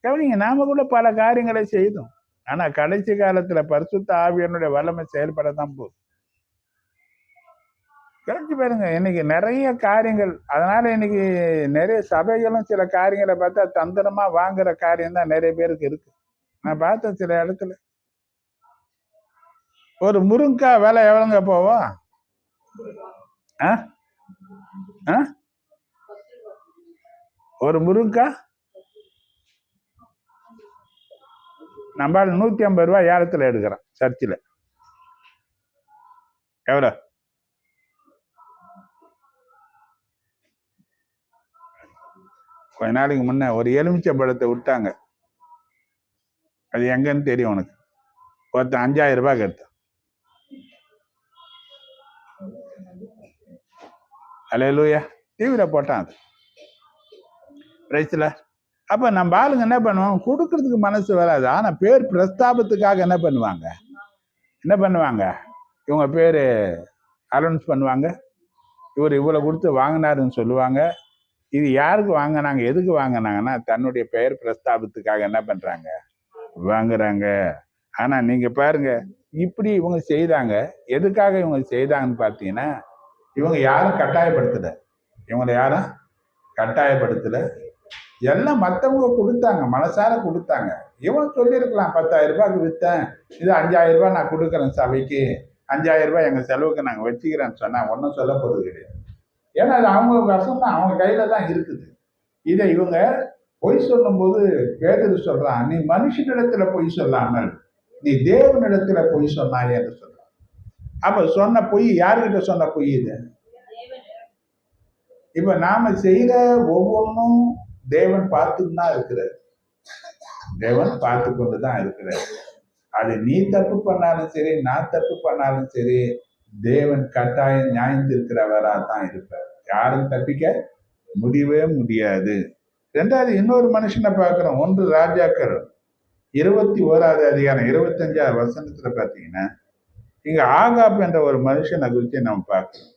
கவனிங்க, நாம கூட பல காரியங்களை செய்தோம். ஆனா கடைசி காலத்துல பரிசுத்த ஆவியனுடைய வல்லமை செயல்படத்தான் போகுது. கவனிச்சு பாருங்க, இன்னைக்கு நிறைய காரியங்கள். அதனால இன்னைக்கு நிறைய சபைகளும் சில காரியங்களை பார்த்தா தந்திரமா வாங்குற காரியம் தான் நிறைய பேருக்கு இருக்கு. நான் பார்த்தேன் சில இடத்துல. ஒரு முருங்கைக்காய் விலை எவ்வளோங்க போவோம்? ஆ ஆ ஒரு முருங்கைக்காய் நம்ம 150 ரூபாய் ஏலத்துல எடுக்கிறோம் சர்ச்சில். எவ்வளோ? கொஞ்ச நாளைக்கு முன்ன ஒரு எலுமிச்சை பழத்தை விட்டாங்க. அது எங்கன்னு தெரியும் உனக்கு? ஒருத்தன் 5,000 ரூபாய்க்கு எடுத்தான். அல்லேலூயா. டிவியில போட்டான் அது பிரைஸ்ல. அப்ப நம்ம ஆளுங்க என்ன பண்ணுவாங்க? கொடுக்கறதுக்கு மனசு வராது. ஆனா பேர் பிரஸ்தாபத்துக்காக என்ன பண்ணுவாங்க? இவங்க பேரு அனௌன்ஸ் பண்ணுவாங்க. இவர் இவ்வளவு கொடுத்து வாங்கினாருன்னு சொல்லுவாங்க. இது யாருக்கு வாங்கினாங்க, எதுக்கு வாங்கினாங்கன்னா தன்னுடைய பெயர் பிரஸ்தாபத்துக்காக என்ன பண்றாங்க? வாங்குறாங்க. ஆனா நீங்க பாருங்க, இப்படி இவங்க செய்தாங்க. எதுக்காக இவங்க செய்தாங்கன்னு பார்த்தீங்கன்னா, இவங்க யாரும் கட்டாயப்படுத்தல. இவங்களை யாரும் கட்டாயப்படுத்தல. எல்லாம் மற்றவங்க கொடுத்தாங்க, மனசார கொடுத்தாங்க. இவன் சொல்லியிருக்கலாம் 10,000 ரூபாய்க்கு விற்றேன், இது 5,000 ரூபாய் நான் கொடுக்குறேன் சபைக்கு, 5,000 ரூபாய் எங்கள் செலவுக்கு நாங்கள் வச்சுக்கிறேன்னு சொன்னால் ஒன்றும் சொல்ல போகிறது கிடையாது. ஏன்னா அது அவங்க வசம் தான், அவங்க கையில தான் இருக்குது. இதை இவங்க பொய் சொல்லும்போது பேதுரு சொல்றான், நீ மனுஷனிடத்துல பொய் சொல்லாமல் நீ தேவனிடத்துல பொய் சொன்னாயே என்று சொல்றான். அப்ப சொன்ன பொய் யாருக்கிட்ட சொன்ன பொய் இது? இப்ப நாம செய்யற ஒவ்வொன்றும் தேவன் பார்த்துட்டு தான் இருக்கிறார். தேவன் பார்த்து கொண்டுதான் இருக்கிறார். அது நீ தப்பு பண்ணாலும் சரி, நான் தப்பு பண்ணாலும் சரி, தேவன் கட்டாயம் நியாயந்திருக்கிறவரா தான் இருப்பார். யாரும் தப்பிக்க முடியவே முடியாது. ரெண்டாவது இன்னொரு மனுஷனை பார்க்கிறோம். 1 ராஜாக்கள் 21வது அதிகாரம் 25வது வசனத்துல பாத்தீங்கன்னா, இங்க ஆகாப் என்ற ஒரு மனுஷனை குறித்து நம்ம பார்க்கிறோம்.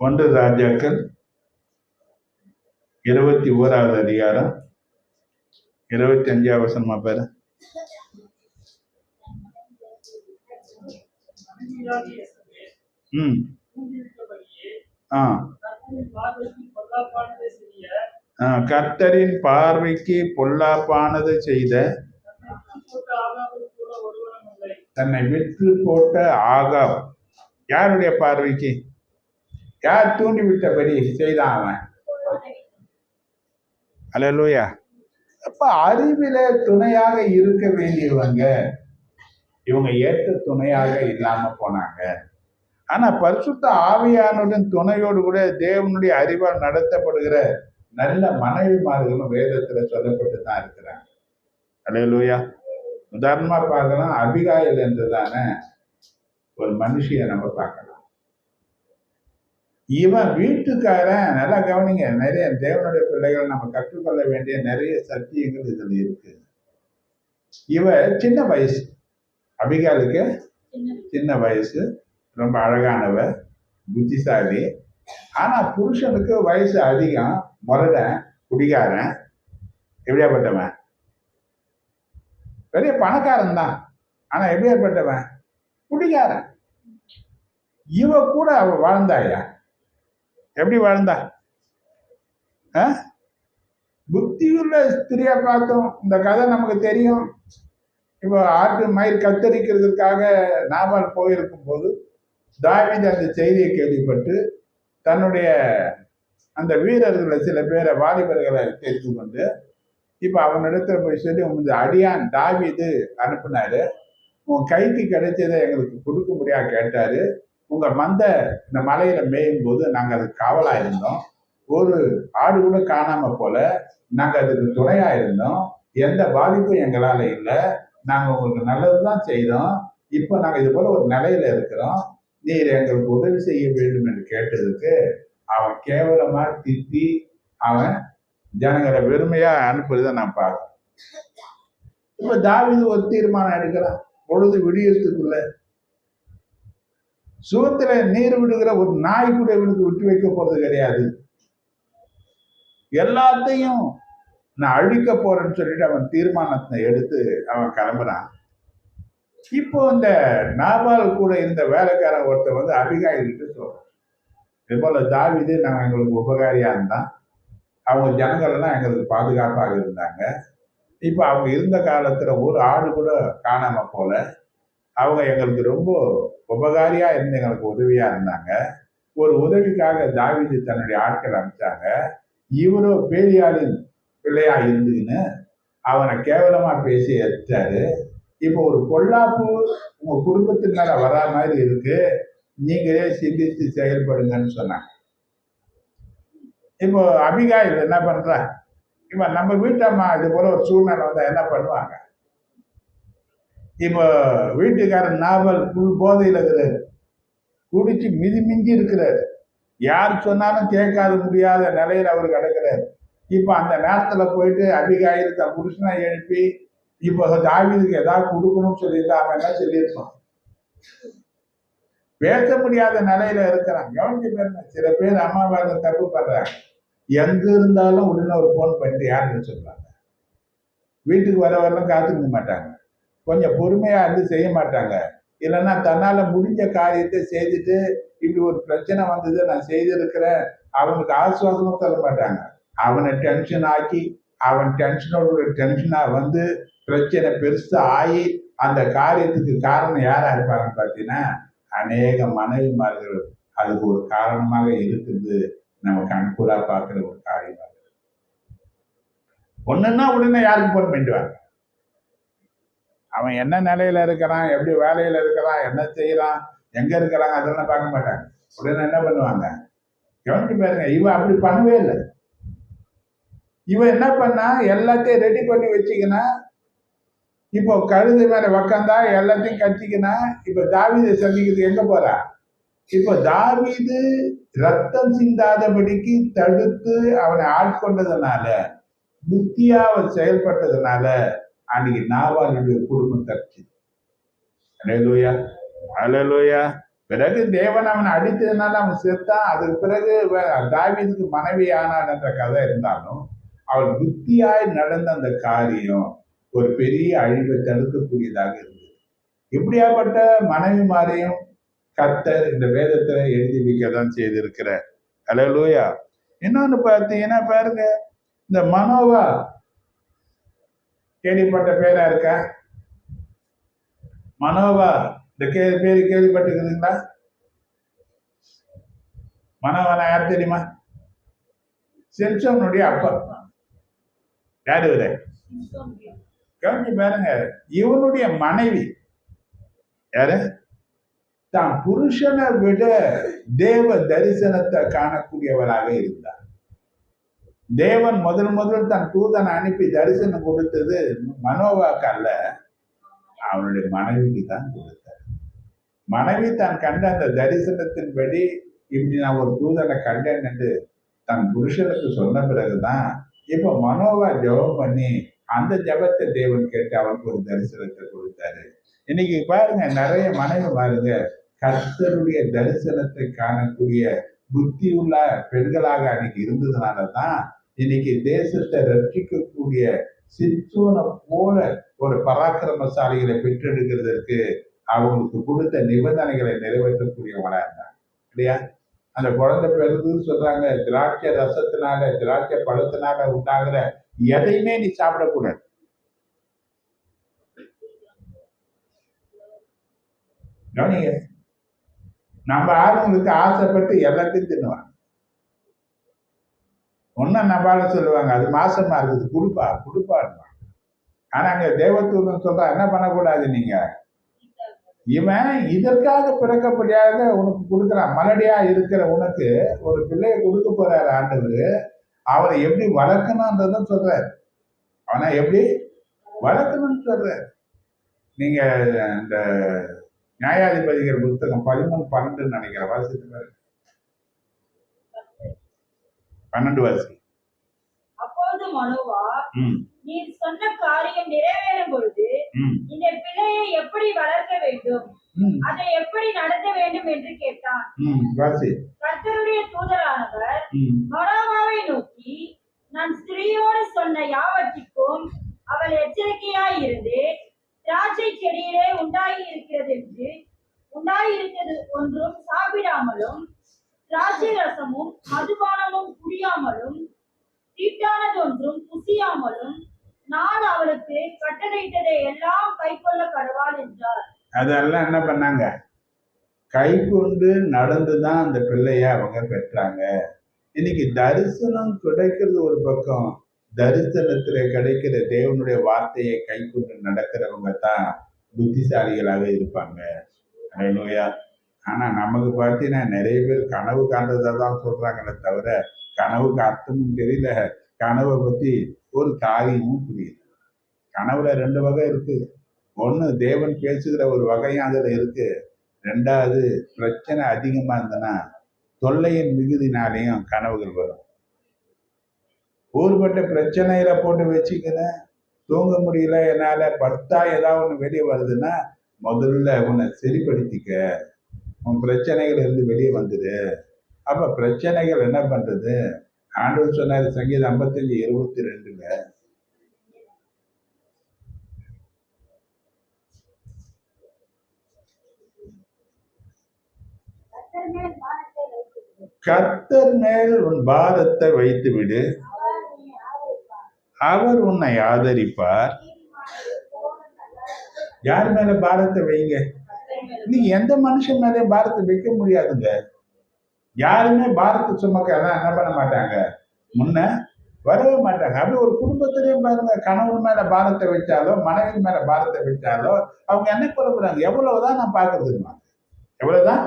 ஒன்று ராஜாக்கள் 21வது அதிகாரம் 25வது வசனமா பாரு. கர்த்தரின் பார்வைக்கு பொல்லாப்பானது செய்த தன்னை விற்று போட்ட ஆகாப். யாருடைய பார்வைக்கு? யார் தூண்டி விட்டபடி செய்தான் அவன்? அல்லேலூயா. அப்ப அறிவில துணையாக இருக்க வேண்டியவங்க இவங்க ஏற்ற துணையாக இல்லாம போனாங்க. ஆனா பரிசுத்த ஆவியானுடன் துணையோடு கூட தேவனுடைய அறிவால் நடத்தப்படுகிற நல்ல மனைவிமார்களும் வேதத்துல சொல்லப்பட்டு தான் இருக்கிறாங்க. அல்லேலூயா. உதாரணமா பார்க்கலாம், அபிகாயில் என்றதான ஒரு மனுஷியை நம்ம பார்க்கலாம். இவன் வீட்டுக்காரன், நல்லா கவனிங்க, நிறைய தேவனுடைய பிள்ளைகள் நம்ம கற்றுக்கொள்ள வேண்டிய நிறைய சத்தியங்கள் இதுல இருக்கு. இவ சின்ன வயசு, அபிகாலுக்கு சின்ன வயசு, ரொம்ப அழகானவ, புத்திசாலி. ஆனா புருஷனுக்கு வயசு அதிகம், முரடன், குடிகாரன். எப்படியாப்பட்டவன்? பெரிய பணக்காரன் தான், ஆனா எப்படியாப்பட்டவன்? குடிகாரன். இவ கூட அவ வாழ்ந்தாயா? எப்படி வாழ்ந்தா? புத்தியுள்ள ஸ்திரியா பார்த்தோம். இந்த கதை நமக்கு தெரியும். இப்போ ஆட்டு மயிர் கத்தரிக்கிறதுக்காக நாபால் போயிருக்கும் போது தாவீது அந்த செய்தியை கேள்விப்பட்டு தன்னுடைய அந்த வீரர்களை சில பேரை, வாலிபர்களை தெரிந்து கொண்டு இப்ப அவனிடத்துல போய் சொல்லி உங்க அடியான் தாவீது அனுப்புனாரு, உன் கைக்கு கிடைச்சதை எங்களுக்கு கொடுக்க முடியா கேட்டாரு. உங்க மந்தை இந்த மலையில மேயும் போது நாங்க அதுக்கு காவலா இருந்தோம். ஒரு ஆடு கூட காணாம போல. நாங்க அதுக்கு துணையா இருந்தோம். எந்த பாதிப்பும் எங்களால இல்லை. நாங்க உங்களுக்கு நல்லதுதான் செய்தோம். இப்ப நாங்க இது போல ஒரு நிலையில இருக்கிறோம். நீர் எங்களுக்கு உதவி செய்ய வேண்டும் என்று கேட்டதுக்கு அவன் கேவலமா திட்டி அவன் ஜனங்களை வெறுமையா அனுப்புறதை நான் பார்க்கிறேன். இப்ப தாவீது ஒரு தீர்மானம் எடுக்கிறான். பொழுது விடியறதுக்குள்ள சுகத்துல நீர் விடுகிற ஒரு நாய் கூட இவனுக்கு விட்டு வைக்க போறது கிடையாது. எல்லாத்தையும் நான் அழிக்க போறேன்னு சொல்லிட்டு அவன் தீர்மானத்தை எடுத்து அவன் கிளம்புறான். இப்போ இந்த நாபால் கூட இந்த வேலைக்காரன் ஒருத்தர் வந்து அபிகாயில் கிட்ட சொல்றான், இது போல தாவீது நாங்கள் எங்களுக்கு உபகாரியா இருந்தான், அவங்க ஜனங்கள் எல்லாம் எங்களுக்கு பாதுகாப்பாக இருந்தாங்க. இப்ப அவங்க இருந்த காலத்துல ஒரு ஆடு கூட காணாம போல. அவங்க எங்களுக்கு ரொம்ப உபகாரியா இருந்து எங்களுக்கு உதவியா இருந்தாங்க. ஒரு உதவிக்காக தாவீது தன்னுடைய ஆட்கள் அனுப்பிச்சாங்க. இவரோ பேலியாளின் பிள்ளையா இருந்துன்னு அவனை கேவலமா பேசி எடுத்தாரு. இப்போ ஒரு பொல்லாப்பு உங்க குடும்பத்தின் மேல வரா மாதிரி இருக்கு, நீங்களே சிந்தித்து செயல்படுங்கன்னு சொன்னாங்க. இப்போ அபிகாயில் என்ன பண்றா, இப்ப நம்ம வீட்டம்மா இது போல ஒரு சூழ்நிலை வந்தா என்ன பண்ணுவாங்க? இப்போ வீட்டுக்காரன் நாவல் புல் போதையில இருக்கிறாரு, குடிச்சு மிஞ்சி இருக்கிறாரு, யார் சொன்னாலும் கேட்காத முடியாத நிலையில அவர் கிடக்கிறாரு. இப்ப அந்த நேரத்துல போயிட்டு அபிகாயில் தன் புருஷனை எழுப்பி இப்போ தாவீதுக்கு ஏதாவது கொடுக்கணும்னு சொல்லியிருந்தா அவன் என்ன சொல்லியிருப்பான்? பேச முடியாத நிலையில இருக்கிறான். கவனிச்சு பாருங்க, சில பேர் அம்மாவாக தப்பு பண்றாங்க. எங்க இருந்தாலும் உடனே ஒரு போன் பண்ணிட்டு யாருன்னு சொல்றாங்க. வீட்டுக்கு வர வரலாம் காத்துக்க மாட்டாங்க, கொஞ்சம் பொறுமையா இருந்து செய்ய மாட்டாங்க. இல்லைன்னா தன்னால முடிஞ்ச காரியத்தை செய்துட்டு இப்படி ஒரு பிரச்சனை வந்தது நான் செய்திருக்கிறேன் அவனுக்கு ஆசுவாசமும் சொல்ல மாட்டாங்க. அவனை டென்ஷன் ஆக்கி அவன் டென்ஷனோட டென்ஷனா வந்து பிரச்சனை பெருசா ஆகி அந்த காரியத்துக்கு காரணம் யாரா இருப்பாங்கன்னு பார்த்தீங்கன்னா அநேக மனைவிமார்கள் அதுக்கு ஒரு காரணமாக இருக்குது. நம்ம கண்கூடா பார்க்கிற ஒரு காரியமாக ஒண்ணுன்னா உடனே யாருக்கு போன் பண்ணிடுவாங்க. அவன் என்ன நிலையில இருக்கிறான், எப்படி வேலையில இருக்கிறான், என்ன செய்யறான், எங்க இருக்கிறாங்க அதெல்லாம் பார்க்க மாட்டாங்க. உடனே என்ன பண்ணுவாங்க? கவனிச்சு பாருங்க, இவன் அப்படி பண்ணவே இல்லை. இவன் என்ன பண்ணா எல்லாத்தையும் ரெடி பண்ணி வச்சுக்கினா, இப்போ கழுது மேல உக்காந்தா எல்லாத்தையும் கட்டிக்கினா, இப்ப தாவீதை சந்திக்கிறது எங்க போறா? இப்போ தாவீது ரத்தம் சிந்தாதபடிக்கு தடுத்து அவனை ஆட்கொண்டதுனால, புத்தியா அவன் செயல்பட்டதுனால அன்னைக்கு நாபாலுடைய குடும்பம் தப்பிச்சு. அல்லேலூயா, அல்லேலூயா. பிறகு தேவன் அவனை அடித்ததுனால அவன் செத்தான். அதுக்கு பிறகு தாவீதுக்கு மனைவி ஆனான் என்ற கதை இருந்தாலும் அவள் புத்தியாய் நடந்த அந்த காரியம் ஒரு பெரிய அழிவை தடுக்கக்கூடியதாக இருந்தது. இப்படியாப்பட்ட மனைவிமாரையும் கர்த்தர் இந்த வேதத்துல எழுதி வைக்கதான் செய்திருக்கிறார். அல்லேலூயா. இன்னொன்னு பார்த்தீங்கன்னா பாருங்க, இந்த மனோவா கேள்விப்பட்ட பேரா இருக்கா? மனோவா இந்த பேரு கேள்விப்பட்டிருக்குதுங்களா? மனோவா யார் தெரியுமா? சிம்சோனுடைய அப்பா. யாரு இவரு? கவனிச்சு பாருங்க, இவனுடைய மனைவி யாரு? தான் புருஷனை விட தேவ தரிசனத்தை காணக்கூடியவராக இருந்தார். தேவன் முதல் தன் தூதனை அனுப்பி தரிசனம் கொடுத்தது மனோவாக்கு அல்ல, அவனுடைய மனைவிக்கு தான் கொடுத்தார். மனைவி தான் கண்ட அந்த தரிசனத்தின்படி இப்படி நான் ஒரு தூதனை கண்டேன் என்று தன் புருஷனுக்கு சொன்ன பிறகுதான் இப்ப மனோவா ஜெபம் பண்ணி அந்த ஜெபத்தை தேவன் கேட்டு அவனுக்கு ஒரு தரிசனத்தை கொடுத்தாரு. இன்னைக்கு பாருங்க, நிறைய மனைவி பாருங்க கர்த்தருடைய தரிசனத்தை காணக்கூடிய புத்தி உள்ள பெண்களாக அன்னைக்கு இருந்ததுனாலதான் இன்னைக்கு தேசத்தை ரட்சிக்கக்கூடிய சிம்சோனை போல ஒரு பராக்கிரமசாலிகளை பெற்றெடுக்கிறதுக்கு அவங்களுக்கு கொடுத்த நிபந்தனைகளை நிறைவேற்றக்கூடியவங்களா இருந்தாங்க இல்லையா? அந்த குழந்தை பிறகுன்னு சொல்றாங்க, திராட்சை ரசத்தினால திராட்சை பழத்தினால உண்டாகிற எதையுமே நீ சாப்பிடக்கூடாது. கவனிங்க, நம்ம ஆளுங்களுக்கு ஆசைப்பட்டு எல்லாத்தையும் தின்னுவாங்க. ஒன்னும் நம்பால சொல்லுவாங்க, அது மாசமா இருக்குது, கொடுப்பா கொடுப்பான்னு. ஆனா அங்க தேவதூதன் சொல்றா, என்ன பண்ணக்கூடாது நீங்க, இவன் இதற்காக பிறக்கப்படியாக உனக்கு கொடுக்குறான். மலடியா இருக்கிற உனக்கு ஒரு பிள்ளைய கொடுக்க போறாரு ஆண்டவர். அவரை எப்படி வளர்க்கணும்ன்றதும் சொல்றாரு. அவனை எப்படி வளர்க்கணும்னு சொல்றாரு. நீங்க இந்த நியாயாதிபதிகள் புத்தகம் 13:12 நினைக்கிறேன், வாசித்து பாருங்க. 12 வாசி. அப்பொழுது மனோவா, ம் நீர் சொன்ன காரியம் நிறைவேறும் பொழுது ம் இந்த பிள்ளையை எப்படி வளர்க்க வேண்டும், ம் அதை எப்படி நடத்த வேண்டும் என்று கேட்டான். வாசி. கர்த்தருடைய தூதரானவர் ம் மனோவாவை நோக்கி, நான் ஸ்திரீயோடு சொன்ன யாவற்றிற்கும் அவள் எச்சரிக்கையாய் இருந்து, திராட்சை செடியிலே உண்டாயிருக்கிறது ஒன்றும் சாப்பிடாமலும், திராட்சை ரசமும் மதுபானமும் குடியாமலும், தீட்டானதொன்றும் புசியாமலும் நான் அவளுக்கு கட்டளையிட்டதை எல்லாம் கைக்கொள்ள கடவாள் என்றார். அதெல்லாம் என்ன பண்ணாங்க, கை கொண்டு நடந்துதான் அந்த பிள்ளைய அவங்க பெற்றாங்க. இன்னைக்கு தரிசனம் கிடைக்கிறது ஒரு பக்கம், தரிசனத்துல கிடைக்கிற தேவனுடைய வார்த்தையை கை கொண்டு நடக்கிறவங்க தான் புத்திசாலிகளாக இருப்பாங்க. அல்லேலூயா. ஆனா நமக்கு பார்த்தீங்கன்னா நிறைய பேர் கனவு காண்றதை தான் சொல்றாங்களே தவிர கனவுக்கு அர்த்தமும் தெரியல, கனவை பத்தி ஒரு காரியமும் புரியல. கனவுல 2 வகை இருக்கு. ஒண்ணு தேவன் பேசுகிற ஒரு வகையும் அதுல இருக்கு. 2வது பிரச்சனை அதிகமா இருந்ததுன்னா தொல்லையின் மிகுதினாலையும் கனவுகள் வரும். ஊர்பட்ட பிரச்சனையில போட்டு வச்சுக்கிறேன், தூங்க முடியல, என்னால படுத்தா ஏதாவது ஒண்ணு வெளியே வருதுன்னா முதல்ல உன்னை சரிப்படுத்திக்க, உன் பிரச்சனைகள் இருந்து வெளியே வந்துடு. அப்ப பிரச்சனைகள் என்ன பண்றது, ஆண்டவர் சொன்னாரு சங்கீதம் 55:22, கர்த்தர் மேல் கர்த்தர் மேல் பாரத்தை வைத்துவிடு. உன் பாரத்தை வைத்து விடு, அவர் அவர் உன்னை ஆதரிப்பார். உன்னை ஆதரிப்பார். நீதிமானை எப்போதும் நல்லார். யார் மேல பாரத்தை வைங்க, நீங்க எந்த மனுஷன் மேலேயும் பாரத்தை வைக்க முடியாதுங்க. யாருமே பாரத்தை சுமக்க என்ன பண்ண மாட்டாங்க, முன்ன வரவே மாட்டாங்க. அப்படி ஒரு குடும்பத்திலையும் பாருங்க, கணவன் மேல பாரத்தை வச்சாலோ மனைவி மேல பாரத்தை வச்சாலோ அவங்க என்ன குறைக்கிறாங்க, எவ்வளவுதான் நான் பாக்குறதுமா, எவ்வளவுதான்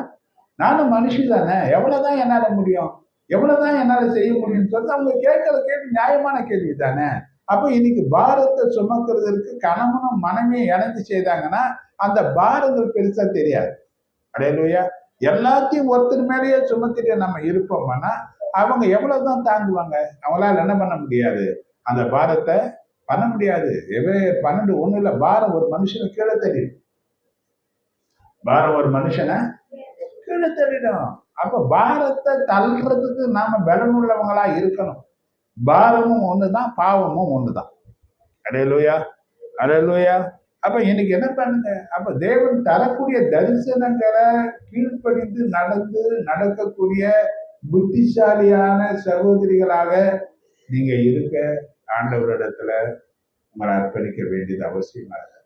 நானும் மனுஷி தானே, எவ்வளவுதான் என்னால முடியும், எவ்வளவுதான் என்னால செய்ய முடியும்னு சொல்லி அவங்க கேட்கிற கேள்வி நியாயமான கேள்வி தானே. அப்போ இன்னைக்கு பாரத்தை சுமக்கிறதுக்கு கணவனும் மனைவியும் இணைந்து செய்தாங்கன்னா அந்த பாரங்கள் பெருசா தெரியாது. அல்லேலூயா. எல்லாத்தையும் ஒருத்தர் மேலேயே சுமத்திட்டு நம்ம இருப்போம்னா அவங்க எவ்வளவுதான் தாங்குவாங்க, அவங்களால என்ன பண்ண முடியாது, அந்த பாரத்தை பண்ண முடியாது. 12:1 பாரம் ஒரு மனுஷனை கீழே தள்ளிடும், பாரம் ஒரு மனுஷனை கீழே தள்ளிடும். அப்ப பாரத்தை தள்ளுறதுக்கு நாம பலனுள்ளவங்களா இருக்கணும். பாரமும் ஒண்ணுதான், பாவமும் ஒண்ணுதான். அல்லேலூயா, அல்லேலூயா. அப்ப இன்னைக்கு என்ன பண்ணுங்க, அப்ப தேவன் தரக்கூடிய தரிசனங்களை கீழ்ப்படிந்து நடக்கக்கூடிய புத்திசாலியான சகோதரிகளாக நீங்க இருக்க ஆண்டவரிடத்துல உங்களை அர்ப்பணிக்க வேண்டியது அவசியமா இருக்கு.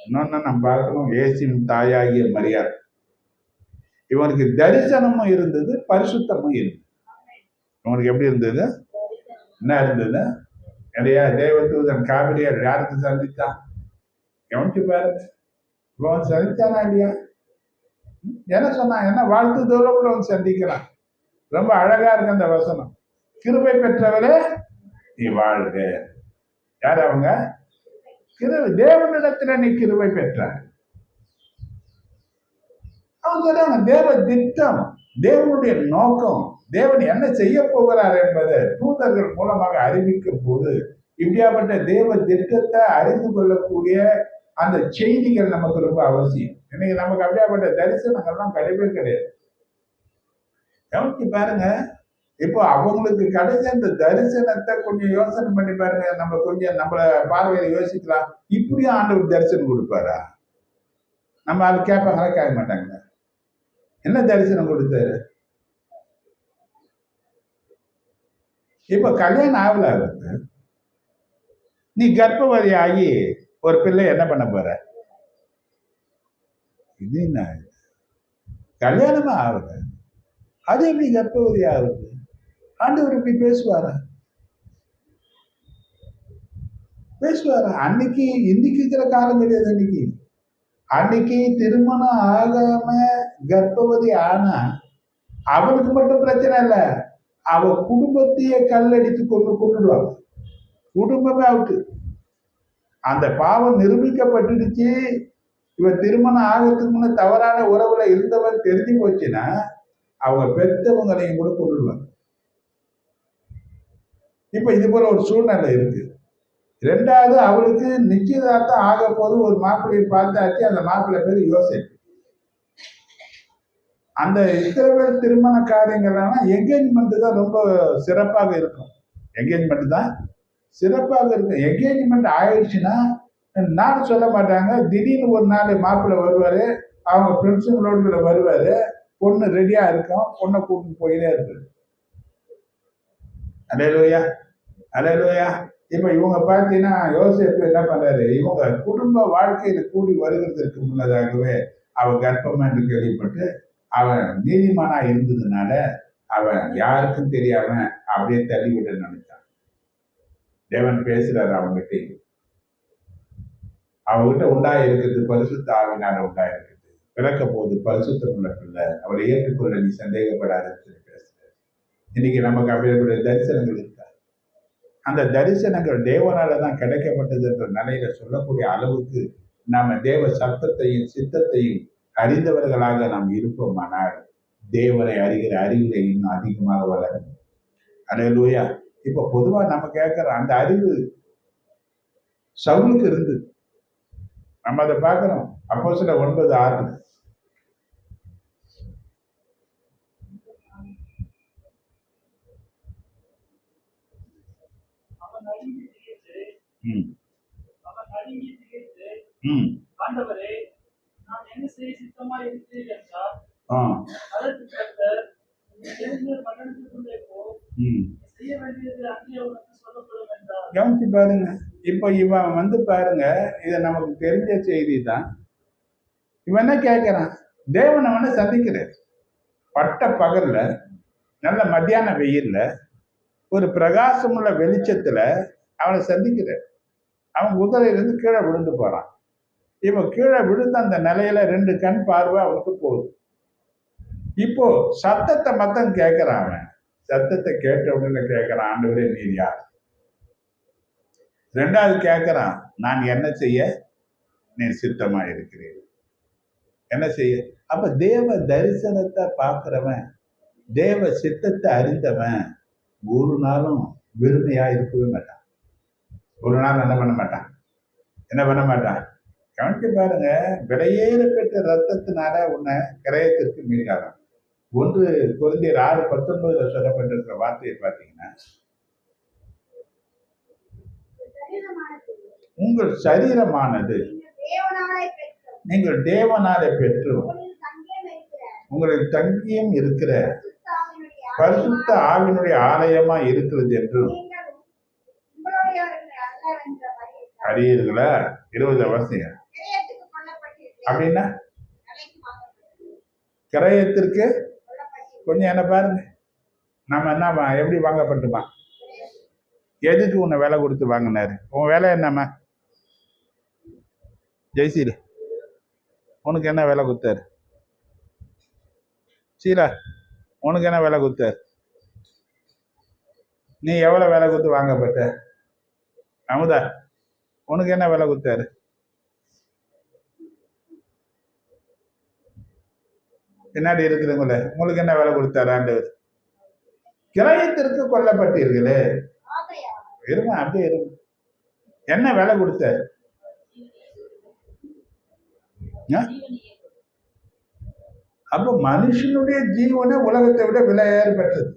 இன்னொன்னு நம்ம பார்க்கணும், இயேசுவின் தாயாகிய மரியாள், இவனுக்கு தரிசனமும் இருந்தது, பரிசுத்தமும் இருந்தது. இவனுக்கு எப்படி இருந்தது, என்ன இருந்தது இல்லையா, தேவதூதன் காவிரியார் யாருக்கு சந்தித்தான், கவனிச்சு பாருங்க. இவன் சந்தித்தானா இல்லையா, என்ன சொன்னான், என்ன வாழ்த்துதலோடு அவன் சந்திக்கிறான். ரொம்ப அழகா இருக்கு அந்த வசனம், கிருபை பெற்றவரே நீ வாழ்க. யார் அவங்க, கிருபை, தேவனிடத்துல நீ கிருபை பெற்ற. அவங்க சொல்றாங்க தேவ திட்டம், தேவனுடைய நோக்கம், தேவன் என்ன செய்ய போகிறார் என்பதை தூதர்கள் மூலமாக அறிவிக்கும் போது இப்படியாப்பட்ட தேவ திட்டத்தை அறிந்து கொள்ளக்கூடிய அந்த செய்திகள் நமக்கு ரொம்ப அவசியம். இன்னைக்கு நமக்கு அப்படியாப்பட்ட தரிசனங்கள்லாம் கிடையவே கிடையாது. கவனிச்சு பாருங்க, இப்போ அவங்களுக்கு கிடைச்ச அந்த தரிசனத்தை கொஞ்சம் யோசனை பண்ணி பாருங்க. நம்ம கொஞ்சம் நம்மள பார்வையில யோசிக்கலாம், இப்படியும் ஆண்டவர் தரிசனம் கொடுப்பாரா, நம்ம அது கேட்பாங்களா, கேட்க மாட்டாங்க. என்ன தரிசனம் கொடுத்தாரு, இப்ப கல்யாணம் ஆகல அவருக்கு, நீ கர்ப்பவதி ஆகி ஒரு பிள்ளை என்ன பண்ண போற, இது என்ன கல்யாணமா ஆகுது, அது எப்படி கர்ப்பவதி ஆகுது, ஆண்டவர் இப்படி பேசுவாரா, பேசுவாரு. அன்னைக்கு இன்னைக்கு இருக்கிற காலம் கிடையாது. அன்னைக்கு திருமணம் ஆகாம கர்ப்பவதி ஆனா அவனுக்கு மட்டும் பிரச்சனை இல்லை, அவ குடும்பத்தையே கல்லடித்து கொண்டுடுவாங்க. குடும்பமே அவுட்டு. அந்த பாவம் நிரூபிக்கப்பட்டுடுச்சு. இவன் திருமணம் ஆகிறதுக்கு முன்ன தவறான உறவுல இருந்தவன் தெரிஞ்சு போச்சுன்னா அவங்க பெற்றவங்களையும் கூட கொண்டுடுவாங்க. இப்ப இது போல ஒரு சூழ்நிலை இருக்கு. ரெண்டாவது, அவளுக்கு நிச்சயதார்த்தம் ஆக போது ஒரு மாப்பிள்ளையை பார்த்தாச்சு. அந்த மாப்பிள்ளை பேர் யோசேப்பு. அந்த இஸ்ரவேல் திருமண காரியங்கள்லாம் என்கேஜ்மெண்ட் தான் ரொம்ப சிறப்பாக இருக்கும். என்கேஜ்மெண்ட் தான் சிறப்பாக இருக்கும். என்கேஜ்மெண்ட் ஆயிடுச்சுன்னா நாள் சொல்ல மாட்டாங்க. திடீர்னு ஒரு நாள் மாப்பிள்ளை வருவாரு, அவங்க ஃப்ரெண்ட்ஸுங்களோட வருவாரு, பொண்ணு ரெடியா இருக்கும், பொண்ணை கூட்டிட்டு போயிட்டே இருப்பாரு. அல்லேலூயா, அல்லேலூயா. இப்ப இவங்க பார்த்தீங்கன்னா யோசேப்பு என்ன பண்றாரு, இவங்க குடும்ப வாழ்க்கையில கூடி வருகிறதுக்கு முன்னதாகவே அவன் கர்ப்பமா என்று கேள்விப்பட்டு அவன் நீதிமானா இருந்ததுனால அவன் யாருக்கும் தெரியாம அப்படியே தள்ளிவிட நினைச்சான். தேவன் பேசுறாரு அவங்ககிட்ட. அவங்ககிட்ட உண்டாயிருக்கிறது பரிசுத்த ஆவினால உண்டாயிருக்குது, பிறக்க போது பரிசுத்தமுள்ள பிள்ளை, அவரை ஏற்றுக்கொள்ள நீ சந்தேகப்படாதுன்னு சொல்லி பேசுறாரு. இன்னைக்கு நமக்கு அப்படியே தரிசனங்கள் இருக்கா? அந்த தரிசனங்கள் தேவனால தான் கிடைக்கப்பட்டது என்ற நிலையில சொல்லக்கூடிய அளவுக்கு நாம தேவ சத்தத்தையும் சித்தத்தையும் அறிந்தவர்களாக நாம் இருப்போமானால் தேவனை அறிகிற அறிவிலை இன்னும் அதிகமாக வளரும். அல்லேலூயா. இப்ப பொதுவா நம்ம கேட்கிற அந்த அறிவு சவுலுக்கு இருந்து நம்ம அதை பார்க்கிறோம். அப்போஸ்தலர் 9:6. ஆண்டவரே, நான் என்ன செய்ய சித்தமா இருக்கிறேன் என்றார். அதற்கு கர்த்தர், நீ எழுந்து மகனுக்குள்ளே போ, செய்ய வேண்டியது அங்கே உனக்கு சொல்லப்படும் என்றார். கவனிச்சு பாருங்க. இப்ப இவன் பாருங்க, இது நமக்கு தெரிஞ்ச செய்தி தான். இவன் என்ன கேட்கிறான், தேவன் அவனை சந்திக்கிறார். பட்ட பகல்ல, நல்ல மத்தியான வெயில்ல, ஒரு பிரகாசமுள்ள வெளிச்சத்துல அவனை சந்திக்கிறார். அவன் குதிரையிலிருந்து கீழே விழுந்து போறான். இவன் கீழே விழுந்த அந்த நிலையில 2 கண் பார்வை அவனுக்கு போகுது. இப்போ சத்தத்தை மத்தம் கேட்கிறான். அவன் சத்தத்தை கேட்ட உடனே கேட்கிறான், ஆண்டவரே நீர் யார்? ரெண்டாவது கேட்கிறான், நான் என்ன செய்ய நீர் சித்தமா இருக்கிறீர்? என்ன செய்ய? அப்ப தேவ தரிசனத்தை பார்க்கிறவன், தேவ சித்தத்தை அறிந்தவன் ஒரு நாளும் வெறுமையா இருக்கவே மாட்டான். ஒரு நாள் என்ன பண்ண மாட்டான்? கவனிச்சு பாருங்க. விலையேற பெற்ற ரத்தத்தினால உன்னை கிரயத்திற்கு மீட்டாராம். 1 கொரிந்தியர் 6:19 சொல்லப்பட்டிருக்கிற வார்த்தையை பார்த்தீங்கன்னா, உங்கள் சரீரமானது நீங்கள் தேவனாலே பெற்று உங்களுக்கு தங்கியும் இருக்கிற பரிசுத்த ஆவியினுடைய ஆலயமா இருக்கிறது என்றும் அறியீர்களா? 20 வாசிங்க. அப்படின்னா கிரயத்திற்கு கொஞ்சம் என்ன பாருங்க, நம்ம என்ன எப்படி வாங்கப்பட்டுமா? எதுக்கு உன்னை விலை கொடுத்து வாங்கினாரு? உன் வேலை என்னம்மா? ஜெய்சீல், உனக்கு என்ன விலை கொடுத்தாரு? சீலா, உனக்கு என்ன விலை கொடுத்தாரு? நீ எவ்வளவு விலை கொடுத்து வாங்கப்பட்ட? அமுதா, உனக்கு என்ன விலை கொடுத்தாரு? பின்னாடி இருக்குதுங்களே, உங்களுக்கு என்ன விலை கொடுத்தாரு ஆண்டவர்? கிரயத்திற்கு கொல்லப்பட்டீர்களே. இருங்க, அப்படியே இருங்க. என்ன விலை கொடுத்தாரு? அப்ப மனுஷனுடைய ஜீவனை உலகத்தை விட விலையேற பெற்றது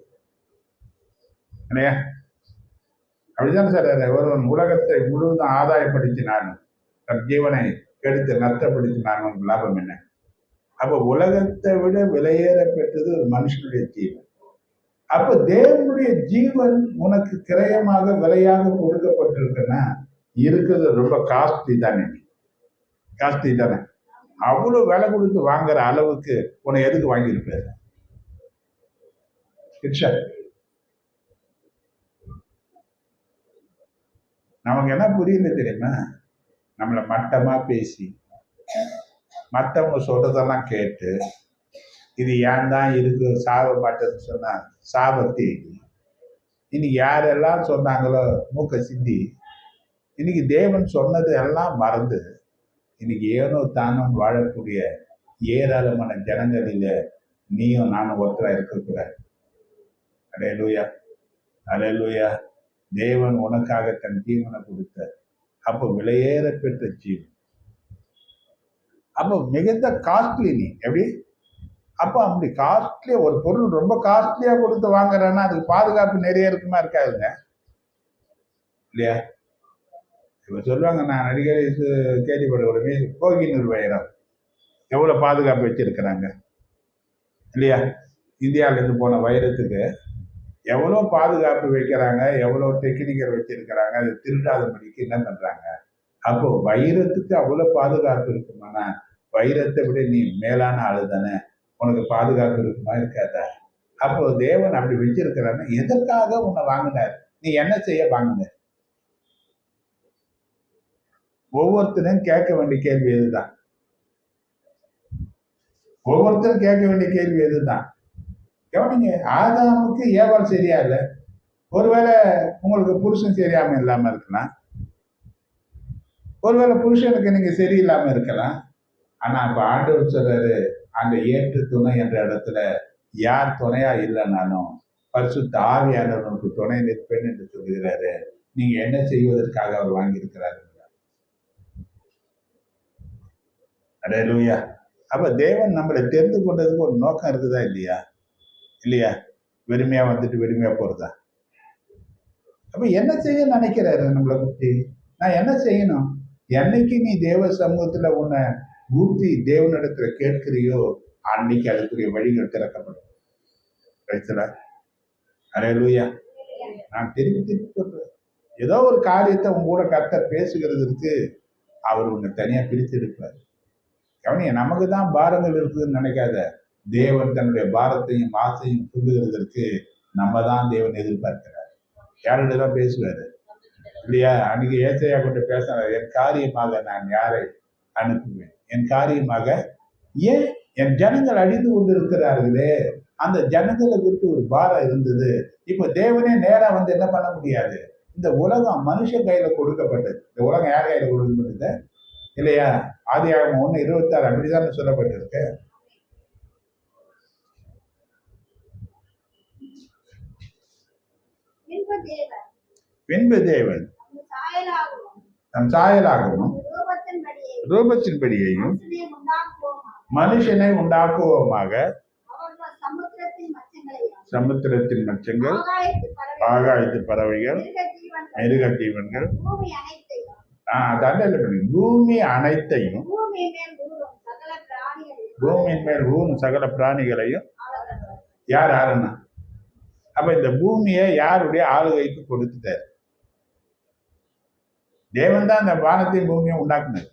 இல்லையா? அப்படிதான் சார். ஒருவன் உலகத்தை முழுவதும் ஆதாயப்படுத்தினான், தன் ஜீவனை கெடுத்து நஷ்டப்படுத்தினான், லாபம் என்ன? அப்ப உலகத்தை விட விலையேற பெற்றது ஒரு மனுஷனுடைய ஜீவன். அப்ப தேவனுடைய ஜீவன் உனக்கு கிரயமாக விலையாக கொடுக்கப்பட்டிருக்குன்னா இருக்கிறது ரொம்ப காஸ்ட்லி தானே. அவ்வளவு விலை கொடுத்து வாங்குற அளவுக்கு உன்னை எதுக்கு வாங்கியிருப்பாரு? நமக்கு என்ன புரியல தெரியுமா? நம்மளை மட்டமா பேசி மற்றவங்க சொல்றதெல்லாம் கேட்டு இது ஏன் தான் இருக்கு சாக மாட்டேன்னு சொன்னா சாபத்தி இன்னைக்கு யாரெல்லாம் சொன்னாங்களோ மூக்க சிந்தி இன்னைக்கு தேவன் சொன்னது எல்லாம் மறந்து இன்னைக்கு ஏனோ தானும் வாழக்கூடிய ஏராளமான ஜனங்களில நீயும் நானும் ஒருத்தரா இருக்கக்கூடாது. அல்லேலூயா, அல்லேலூயா. தேவன் உனக்காக தன் ஜீவனை கொடுத்த அப்போ விலையேற பெற்ற ஜீவன், அப்போ மிகுந்த காஸ்ட்லி. நீ எப்படி அப்போ அப்படி காஸ்ட்லியா ஒரு பொருள் ரொம்ப காஸ்ட்லியா கொடுத்து வாங்குறேன்னா அதுக்கு பாதுகாப்பு நிறைய இருக்குமா இருக்காதுங்க இல்லையா? இப்ப சொல்லுவாங்க, நான் அடிக்கடி கேள்விப்படுகிற கோகினூர் வைரம் எவ்வளவு பாதுகாப்பு வச்சிருக்கிறாங்க இல்லையா? இந்தியாவிலேருந்து போன வைரத்துக்கு எவ்வளோ பாதுகாப்பு வைக்கிறாங்க, எவ்வளோ டெக்னிக்கல் வச்சிருக்கிறாங்க, அது திருடாதபடிக்கு என்ன பண்றாங்க. அப்போ வைரத்துக்கு அவ்வளோ பாதுகாப்பு இருக்குமானா வைரத்தை விட நீ மேலான ஆளு தானே, உனக்கு பாதுகாப்பு இருக்குமா இருக்காதா? அப்போ தேவன் அப்படி வச்சிருக்கிறான்னு எதற்காக உன்னை வாங்கினார்? நீ என்ன செய்ய வாங்கின? ஒவ்வொருத்தரும் கேட்க வேண்டிய கேள்வி எதுதான். ஒவ்வொருத்தரும் கேட்க வேண்டிய கேள்வி எதுதான். கவனிங்க, ஆதாமுக்கு ஏவாள் சரியா இல்லை. ஒருவேளை உங்களுக்கு புருஷன் சரியாம இல்லாம இருக்கலாம், ஒருவேளை புருஷனுக்கு நீங்க சரியில்லாம இருக்கலாம். ஆனா அப்ப ஆண்டவர் சொல்றாரு, அந்த ஏற்று துணை என்ற இடத்துல யார் துணையா இல்லைன்னாலும் பரிசுத்த ஆவியானவருக்கு துணை நிற்பேன் என்று சொல்கிறாரு. நீங்க என்ன செய்வதற்காக அவர் வாங்கியிருக்கிறாரு. அல்லேலூயா. அப்ப தேவன் நம்மளை தெரிந்து கொண்டதுக்கு ஒரு நோக்கம் இருக்குதா இல்லையா? இல்லையா? வெறுமையா வந்துட்டு வெறுமையா போறதா? அப்ப என்ன செய்ய நினைக்கிறாரு நம்மளை பற்றி? நான் என்ன செய்யணும்? என்னைக்கு நீ தேவ சமூகத்துல உன்னை ஊற்றி தேவனிடத்துல கேட்கிறியோ அன்னைக்கு அதுக்குரிய வழிகள் திறக்கப்படும். அல்லேலூயா. நான் திருப்பி சொல்றேன், ஏதோ ஒரு காரியத்தை உங்க கூட கர்த்தர் பேசுகிறதுக்கு அவர் உன்னை தனியா பிரித்து எடுப்பார். கவனிய, நமக்கு தான் பாரங்கள் இருக்குதுன்னு நினைக்காத. தேவன் தன்னுடைய பாரத்தையும் ஆசையும் சொல்லுகிறதற்கு நம்ம தான் தேவன் எதிர்பார்க்கிறார். யார்கிட்ட தான் பேசுவாரு இல்லையா? அன்னைக்கு ஏசையா கொண்டு பேசுறாரு, என் காரியமாக நான் யாரை அனுப்புவேன்? என் காரியமாக ஏன் என் ஜனங்கள் அழிந்து கொண்டு இருக்கிறார்களே, அந்த ஜனங்களை குறித்து ஒரு பாரம் இருந்தது. இப்ப தேவனே நேரா வந்து என்ன பண்ண முடியாது. இந்த உலகம் மனுஷன் கையில கொடுக்கப்பட்டது. இந்த உலகம் யார் கையில கொடுக்கப்பட்டது இல்லையா? ஆதியாகமம் 1:26 அப்படிதான் சொல்லப்பட்டிருக்கு. பின்பு தேவன் தம் சாயலாகவும் ரூபத்தின்படியையும் மனுஷனை உண்டாக்குவோமாக, சமுத்திரத்தின் மச்சங்கள், ஆகாயத்து பறவைகள், மிருக ஜீவன்கள், பூமி அனைத்தையும், பூமியின் மேல் ஊரும் சகல பிராணிகளையும் யார் ஆளுனா? அப்ப இந்த பூமியை யாருடைய ஆளுகைக்கு கொடுத்துட்டார்? தேவன் தான் இந்த வானத்தையும் பூமியும் உண்டாக்குனார்.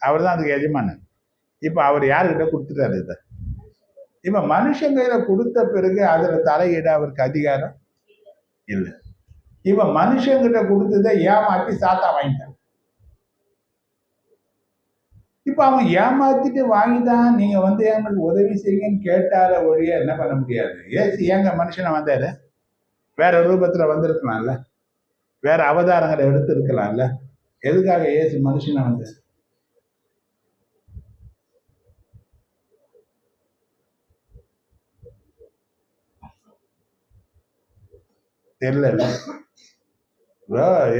அவர் தான் அதுக்கு எஜமானன். இப்ப அவர் யாருக்கிட்ட கொடுத்துட்டாரு இதை? இப்ப மனுஷன் கையில கொடுத்த பிறகு அதுல தலையிட அவருக்கு அதிகாரம் இல்லை. இப்ப மனுஷங்கிட்ட கொடுத்ததை ஏமாத்தி சாத்தா வாங்கிட்டான். இப்ப அவன் ஏமாத்திட்டு வாங்கிட்டான். நீங்க வந்து எங்களுக்கு உதவி செய்யுங்கன்னு கேட்டால ஒழிய என்ன பண்ண முடியாது. ஏசு ஏங்க மனுஷனை வந்தாரு? வேற ரூபத்துல வந்திருக்கலாம்ல, வேற அவதாரங்களை எடுத்து இருக்கலாம்ல. எதுக்காக ஏசு மனுஷனை வந்தாரு? தெரியல.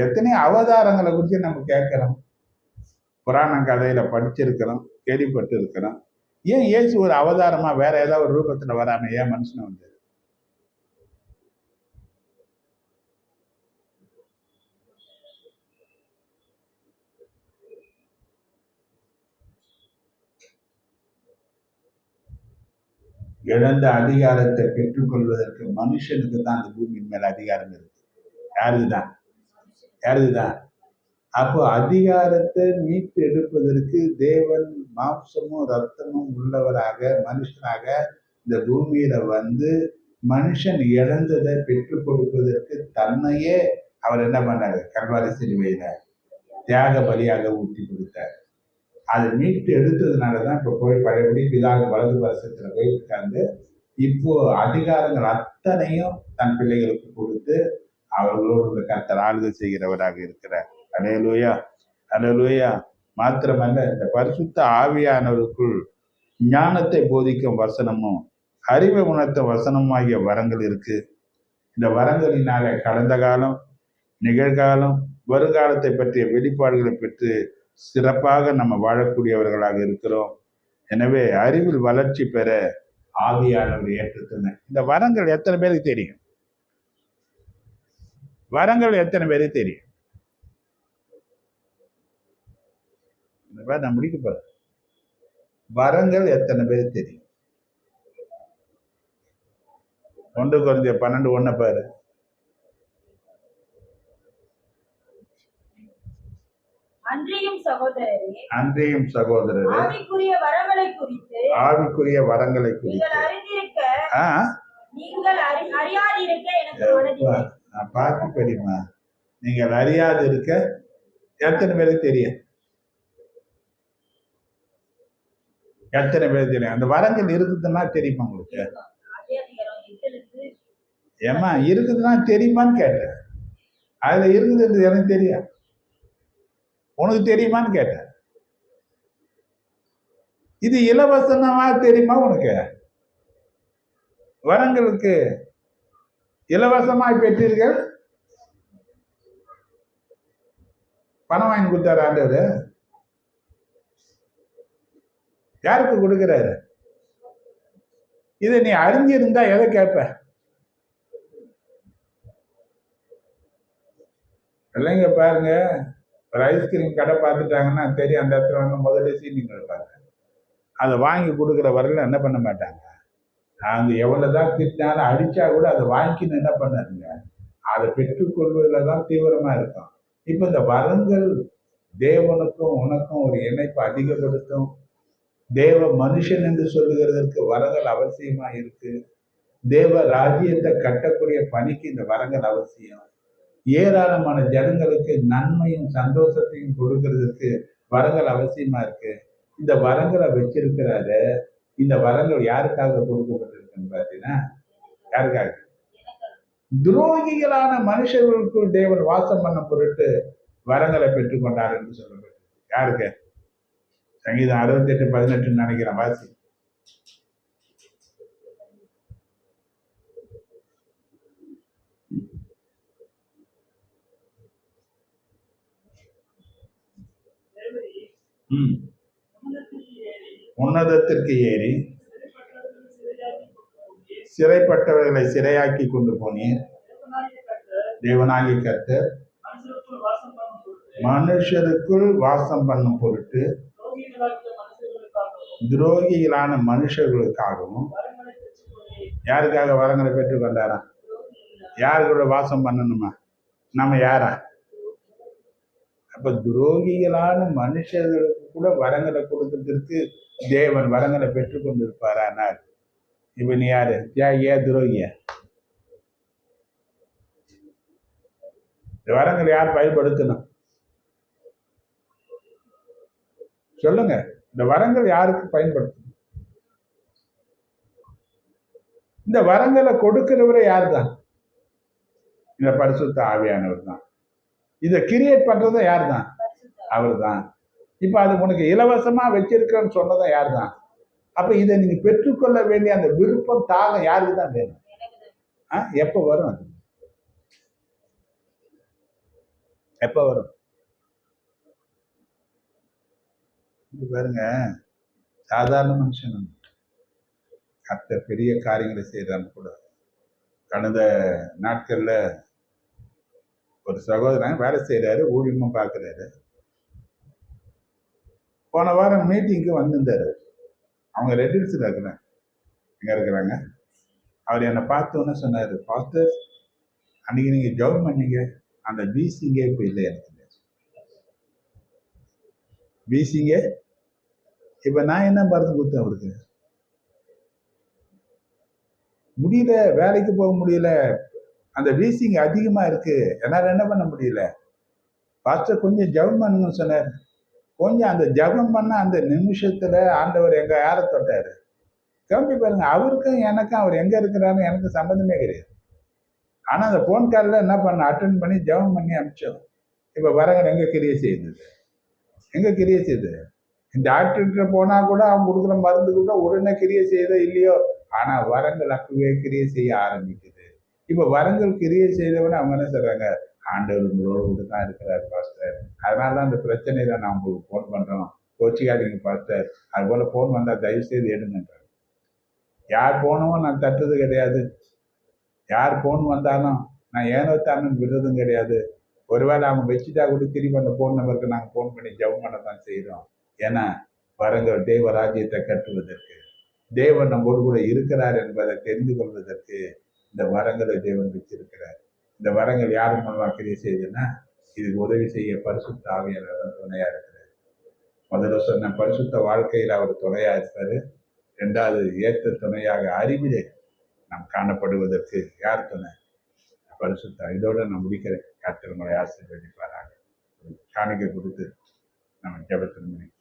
எத்தனையோ அவதாரங்களை குறித்து நம்ம கேட்கிறோம், புராண கதையில படிச்சிருக்கிறோம், கேள்விப்பட்டு இருக்கிறோம். ஏன் இயேசு ஒரு அவதாரமா வேற ஏதாவது ஒரு ரூபத்துல வராம ஏன் மனுஷனை வந்தாரு? இழந்த அதிகாரத்தை பெற்றுக்கொள்வதற்கு மனுஷனுக்கு தான் அந்த பூமியின் மேல அதிகாரம் இருக்கு. யாருதுதான்? யாருதுதான்? அப்போ அதிகாரத்தை மீட்டு எடுப்பதற்கு தேவன் மாம்சமும் ரத்தமும் உள்ளவராக மனுஷனாக இந்த பூமியில வந்து மனுஷன் இழந்ததை பெற்றுக் கொடுப்பதற்கு தன்னையே அவர் என்ன பண்ணாரு? கல்வாரி சிலுவையில தியாக பலியாக ஊற்றி கொடுத்தார். அதை மீட்டு எடுத்ததுனாலதான் இப்ப போய் பழையபடி பிதாக வலது வருஷத்துல போய் உட்கார்ந்து இப்போ அதிகாரங்கள் அத்தனையும் தன் பிள்ளைகளுக்கு கொடுத்து அவர்களோடு கர்த்தர் ஆளுகை செய்கிறவராக இருக்கிறார். அல்லேலூயா, அல்லேலூயா. மாத்திரமல்ல, இந்த பரிசுத்த ஆவியானவருக்குள் ஞானத்தை போதிக்கும் வசனமும் அறிவை உணர்த்த வசனமாகிய வரங்கள் இருக்கு. இந்த வரங்களினால கடந்த காலம், நிகழ்காலம், வருங்காலத்தை பற்றிய வெளிப்பாடுகளை பெற்று சிறப்பாக நம்ம வாழக்கூடியவர்களாக இருக்கிறோம். எனவே அறிவில் வளர்ச்சி பெற ஆவியானவர் ஏற்றுத்துணை. இந்த வரங்கள் எத்தனை பேருக்கு தெரியும்? வரங்கள் எத்தனை பேருக்கு தெரியும்? நான் முடிக்க போறேன். வரங்கள் எத்தனை பேருக்கு தெரியும்? 1 Corinthians 12:1 பாரு. அன்றியும் சகோதரரே, ஆவிக்குரிய வரங்களை குறித்து நீங்கள் அறியாதிருக்க எனக்கு மனதில்லை. பார்த்து படிமா. நீங்கள் அறியாது இருக்க எத்தனை பேருக்கு தெரியும்? எத்தனை பேருக்கு தெரியும்? அந்த வரங்கள் இருக்குதுன்னா தெரியுமா உங்களுக்கு? ஏமா இருக்குதுன்னா தெரியுமான்னு கேட்டேன். அதுல இருக்குது எனக்கு தெரியும். உனக்கு தெரியுமான்னு கேட்டேன். இது இலவசமா தெரியுமா உனக்கு? வரங்களுக்கு இலவசமாய் பெற்றீர்கள். பணம் வாங்கி கொடுத்தாரு ஆண்டவர். யாருக்கு கொடுக்கிறாரு? இதை நீ அறிஞ்சிருந்தா எதை கேட்ப? இல்லைங்க பாருங்க, ஒரு ஐஸ்கிரீம் கடை பார்த்துட்டாங்கன்னா தெரியும், அந்த இடத்துல வந்து முதல்ல சீனிங் எடுப்பாங்க. அதை வாங்கி கொடுக்குற வரல என்ன பண்ண மாட்டாங்க. அவங்க எவ்வளவுதான் திட்டினாலும் அடிச்சா கூட அதை வாங்கின்னு என்ன பண்ணாருங்க, அதை பெற்றுக்கொள்வதில் தான் தீவிரமா இருக்கும். இப்போ இந்த வரங்கள் தேவனுக்கும் உனக்கும் ஒரு இணைப்பு அதிகப்படுத்தும். தேவ மனுஷன் என்று சொல்லுகிறதற்கு வரங்கள் அவசியமா இருக்கு. தேவ ராஜ்யத்தை கட்டக்கூடிய பணிக்கு இந்த வரங்கள் அவசியம். ஏராளமான ஜனங்களுக்கு நன்மையும் சந்தோஷத்தையும் கொடுக்கறதுக்கு வரங்கள் அவசியமா இருக்கு. இந்த வரங்களை வச்சிருக்கிறாரு. இந்த வரங்கள் யாருக்காக கொடுக்கப்பட்டிருக்குன்னு பார்த்தீங்கன்னா, யாருக்காக? துரோகிகளான மனுஷர்களுக்குள் தேவன் வாசம் பண்ண பொருட்டு வரங்களை பெற்றுக்கொண்டார் என்று சொல்லப்பட்டது. யாருக்கு? சங்கீதம் 68:18 நினைக்கிறேன், வாசி. உன்னதத்திற்கு ஏறி சிறைப்பட்டவர்களை சிறையாக்கி கொண்டு போனீர். தேவனாகிய கர்த்தர் மனுஷருக்குள் வாசம் பண்ணும் பொருட்டு துரோகிகளான மனுஷர்களுக்காகவும் யாருக்காக வரங்களை பெற்றுக் கொண்டாரா? யாரு கூட வாசம் பண்ணணுமா? நம்ம யாரா? அப்ப துரோகிகளான மனுஷர்களுக்கு கூட வரங்களை கொடுக்கறதுக்கு தேவன் வரங்களை பெற்றுக் கொண்டிருப்பாரானால் இப்ப நீ யாரு? ஏன் துரோகிய? இந்த வரங்களை யார் பயன்படுத்தணும்? சொல்லுங்க. இந்த வரங்கள் யாருக்கு பயன்படுத்தணும்? இந்த வரங்களை கொடுக்கிறவரே யார் தான்? இந்த பரிசுத்த ஆவியானவர் தான். இதை கிரியேட் பண்றதும் யார் தான்? அவர் தான். இப்ப அது உனக்கு இலவசமா வச்சிருக்கன்னு சொன்னதும் யார் தான்? அப்ப இதை நீங்க பெற்றுக்கொள்ள வேண்டிய அந்த விருப்பம் தாகம் யாருக்கு தான் வேணும்? எப்ப வரும்? அது எப்ப வரும்? பாருங்க, சாதாரண மனுஷன் அத்த பெரிய காரியங்களை செய்யறான்னு கூட. கடந்த நாட்கள்ல ஒரு சகோதரன் வேலை செய்யறாரு, ஊழியமும் பார்க்கிறாரு. போன வாரம் மீட்டிங்க்கு வந்திருந்தாரு. அவங்க ரெட்டில்ஸ்ல இருக்கிறாங்க, எங்க இருக்கிறாங்க. அவர் என்னை பார்த்தோன்னு சொன்னாரு, பாஸ்டர் அன்னைக்கு நீங்க ஜெபம் பண்ணீங்க, அந்த பீசிங்கே இப்ப இல்லை எனக்கு. பீசிங்க இப்ப நான் என்ன மருந்து கொடுத்தேன் அவருக்கு? முடியல, வேலைக்கு போக முடியல, அந்த வீசிங் அதிகமா இருக்கு, என்னால என்ன பண்ண முடியல. பாஸ்டர் கொஞ்சம் ஜெபம் பண்ணுங்க சொன்னார். கொஞ்சம் அந்த ஜெபம் பண்ண அந்த நிமிஷத்துல ஆண்டவர் எங்க யாரை தொட்டாரு. கவனிச்சு பாருங்க, அவருக்கும் எனக்கும் அவர் எங்க இருக்கிறாருன்னு எனக்கு சம்பந்தமே கிடையாது. ஆனா அந்த போன் காலில் என்ன பண்ண, அட்டன் பண்ணி ஜெபம் பண்ணி அனுப்பிச்சோம். இப்ப வரங்க எங்க கிரியை செய்யுது, எங்க கிரியை செய்யுது. டாக்டர்கிட்ட போனா கூட அவங்க கொடுக்குற மருந்து கூட உடனே கிரியை செய்யுதோ இல்லையோ, ஆனா வரங்கள் அப்பவே கிரியை செய்ய ஆரம்பிக்குது. இப்ப வரங்கள் கிரியை செய்தவன அவங்க என்ன சொல்றாங்க, ஆண்டவர் உங்களோடு தான் இருக்கிறார் பாஸ்டர், அதனாலதான் அந்த பிரச்சனையில நான் உங்களுக்கு போன் பண்றோம், கோச்சிக்காதீங்க பாஸ்டர், அது போல போன் வந்தா தயவு செய்து எடுங்கன்றாங்க. யார் போனவும் நான் தட்டுறது கிடையாது, யார் போன் வந்தாலும் நான் ஏனோ தானும் விடுறதும் கிடையாது. ஒருவேளை அவங்க வச்சுட்டா கூட திரும்பி அந்த போன் நம்பருக்கு நாங்கள் போன் பண்ணி ஜெபம் பண்ண தான் செய்கிறோம். ஏன்னா வரங்கள் தேவ ராஜ்யத்தை கட்டுவதற்கு, தேவன் நம்மோடு கூட இருக்கிறார் என்பதை தெரிந்து கொள்வதற்கு இந்த வரங்களை தேவன் வச்சிருக்கிறார். இந்த வரங்கள் யார் மூலமா கிரியை செய்யுதுன்னா, இதுக்கு உதவி செய்ய பரிசுத்த ஆவியானவர் தான் துணையா இருக்கிறார். முதல்ல சொன்ன பரிசுத்த வாழ்க்கையில் அவர் துணையா இருப்பாரு. இரண்டாவது ஏற்ற துணையாக அறிவிலே நாம் காணப்படுவதற்கு யார் துணை, பரிசுத்த. இதோட நான் முடிக்கிறேன். கர்த்தர் உங்களை ஆசீர்வதிப்பாராக. காணிக்கை கொடுத்து நம்ம ஜெபத்தில் முடிக்கிறோம்.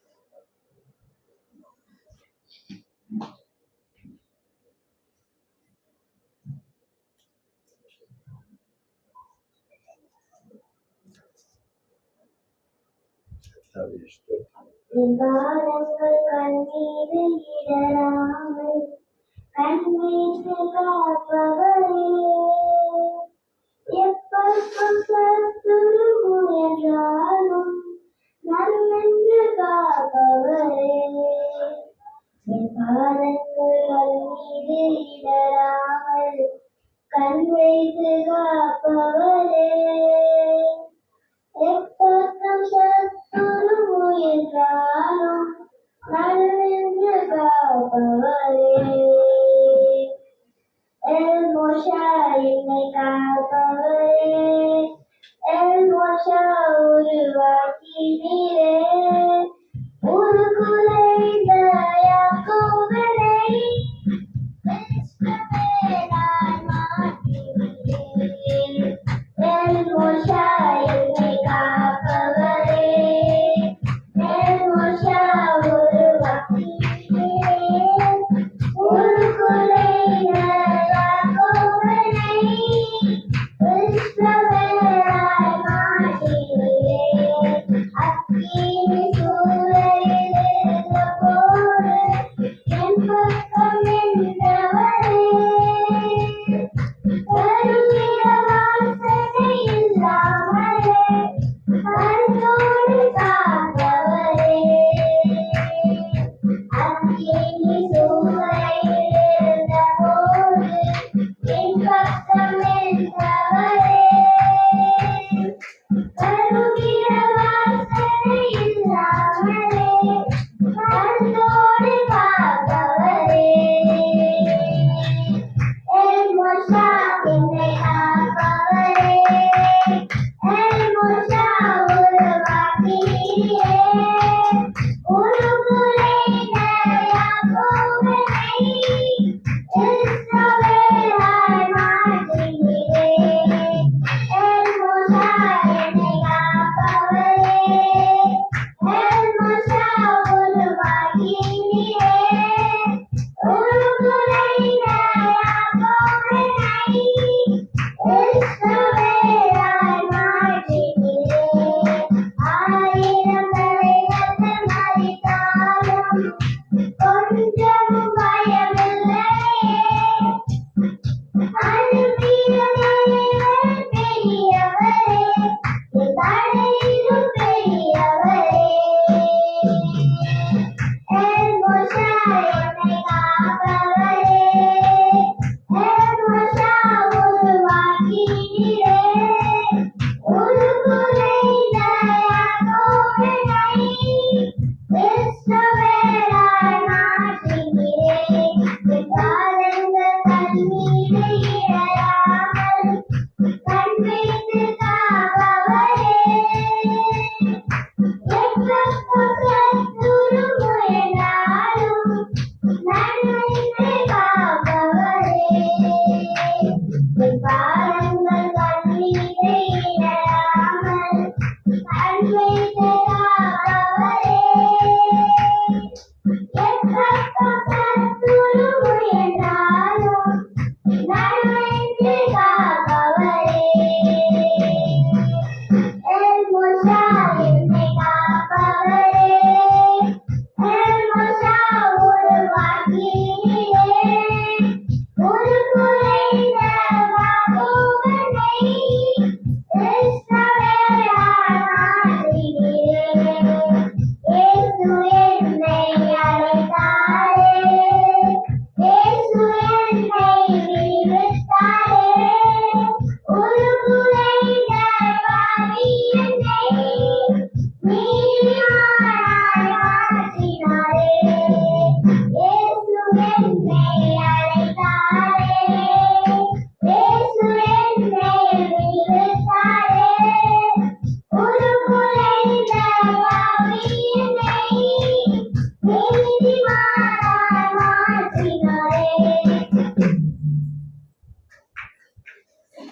கண்ணீரில் இடராமல் கண்மீட்டு காப்பவரே, எப்பக்கம் சத்துரு முயன்றாலும் நன்மென்று காப்பவரே, என் பாதங்கள் கண்ணீரில் இடராமல் கண் வைத்து காப்பவரே, எப்பக்கம் சத்துரு முயன்றாலும் நன்மென்று காப்பவரே, எல் மோஷா என்னை காப்பவரே, எல் மோஷா உருவாக்கினீரே, உருகுலைந்த யாக்கோபனை இஸ்ரவேலாய் மாற்றினீரே, எல் மோஷா என்னை காப்பவரே, எல் மோஷா உருவாக்கினீரே, உருகுலைந்த யாக்கோபனை இஸ்ரவேலாய் மாற்றினீரே, அக்கினி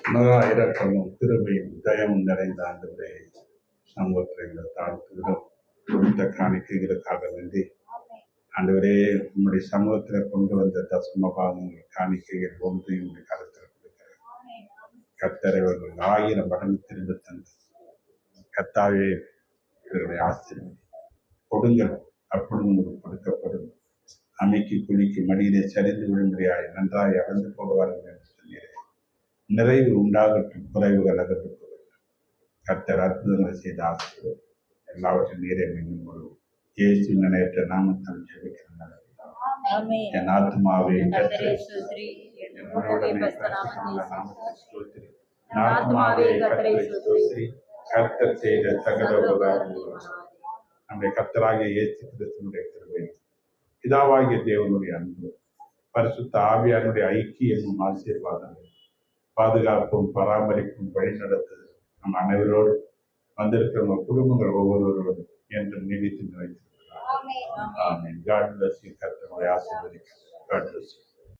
மகா இரக்கமும் கிருபையும் தயமும் நிறைந்த ஆண்டவரே, சமூகத்தில் எங்களை தாழ்த்துகிறோம். கொடுத்த காணிக்கைகளுக்காக நன்றி ஆண்டவரே. உங்களுடைய சமூகத்தில் கொண்டு வந்த தசம பாகங்கள் காணிக்கைகள் ஒன்றையும் உங்களுடைய கருத்தில் கொடுக்கிறேன். கர்த்தரை அவர்கள் 1000 மடங்கு திரும்ப தந்து கர்த்தாவே இவர்களை ஆசீர்வதி கொடுங்கள், அப்பொழுது உங்களுக்கு கொடுக்கப்படும். அமைக்கு குளிக்கு மடியிலே சரிந்து விழும்படியாய் நன்றாய் அகழ்ந்து போடுவார்கள் என்று சொன்னீரே. நிறைவு உண்டாகட்டும், குறைவுகள் அகன்று போகட்டும். கர்த்தர் அற்புதங்களை செய்த ஆசீர்வாதம் எல்லாவற்றையும் நீரே மீண்டும் கொள்வோம். இயேசு நினைத்த நாமத்தால் ஜெபிக்கிறேன். ஆமென். என் ஆத்மாவே கர்த்தரை கர்த்தரை ஸ்தோத்திரி. என் என்னுடைய உள்ளமே பரிசுத்த நாமத்தை நாமத்தை ஸ்தோத்திரி. என் ஆத்துமாவே கர்த்தரை ஸ்தோத்திரி. கர்த்தர் செய்த சகல உபகாரங்களும் நம்முடைய கர்த்தராகிய இயேசு கிறிஸ்துவினுடைய கிருபை, பிதாவாகிய தேவனுடைய அன்பு, பரிசுத்த ஆவியானுடைய ஐக்கியமும் ஆசீர்வாதங்கள், பாதுகாப்பும் பராமரிப்பும் வழி நடத்துதல் நம் அனைவரோடு வந்திருக்கிற நம்ம குடும்பங்கள் ஒவ்வொருவரோடும் என்றும் நீடித்து நிலைத்திருக்கிறார். ஆமென். God bless you. கர்த்தரை ஆசீர்வதிக்கிறார். God bless you.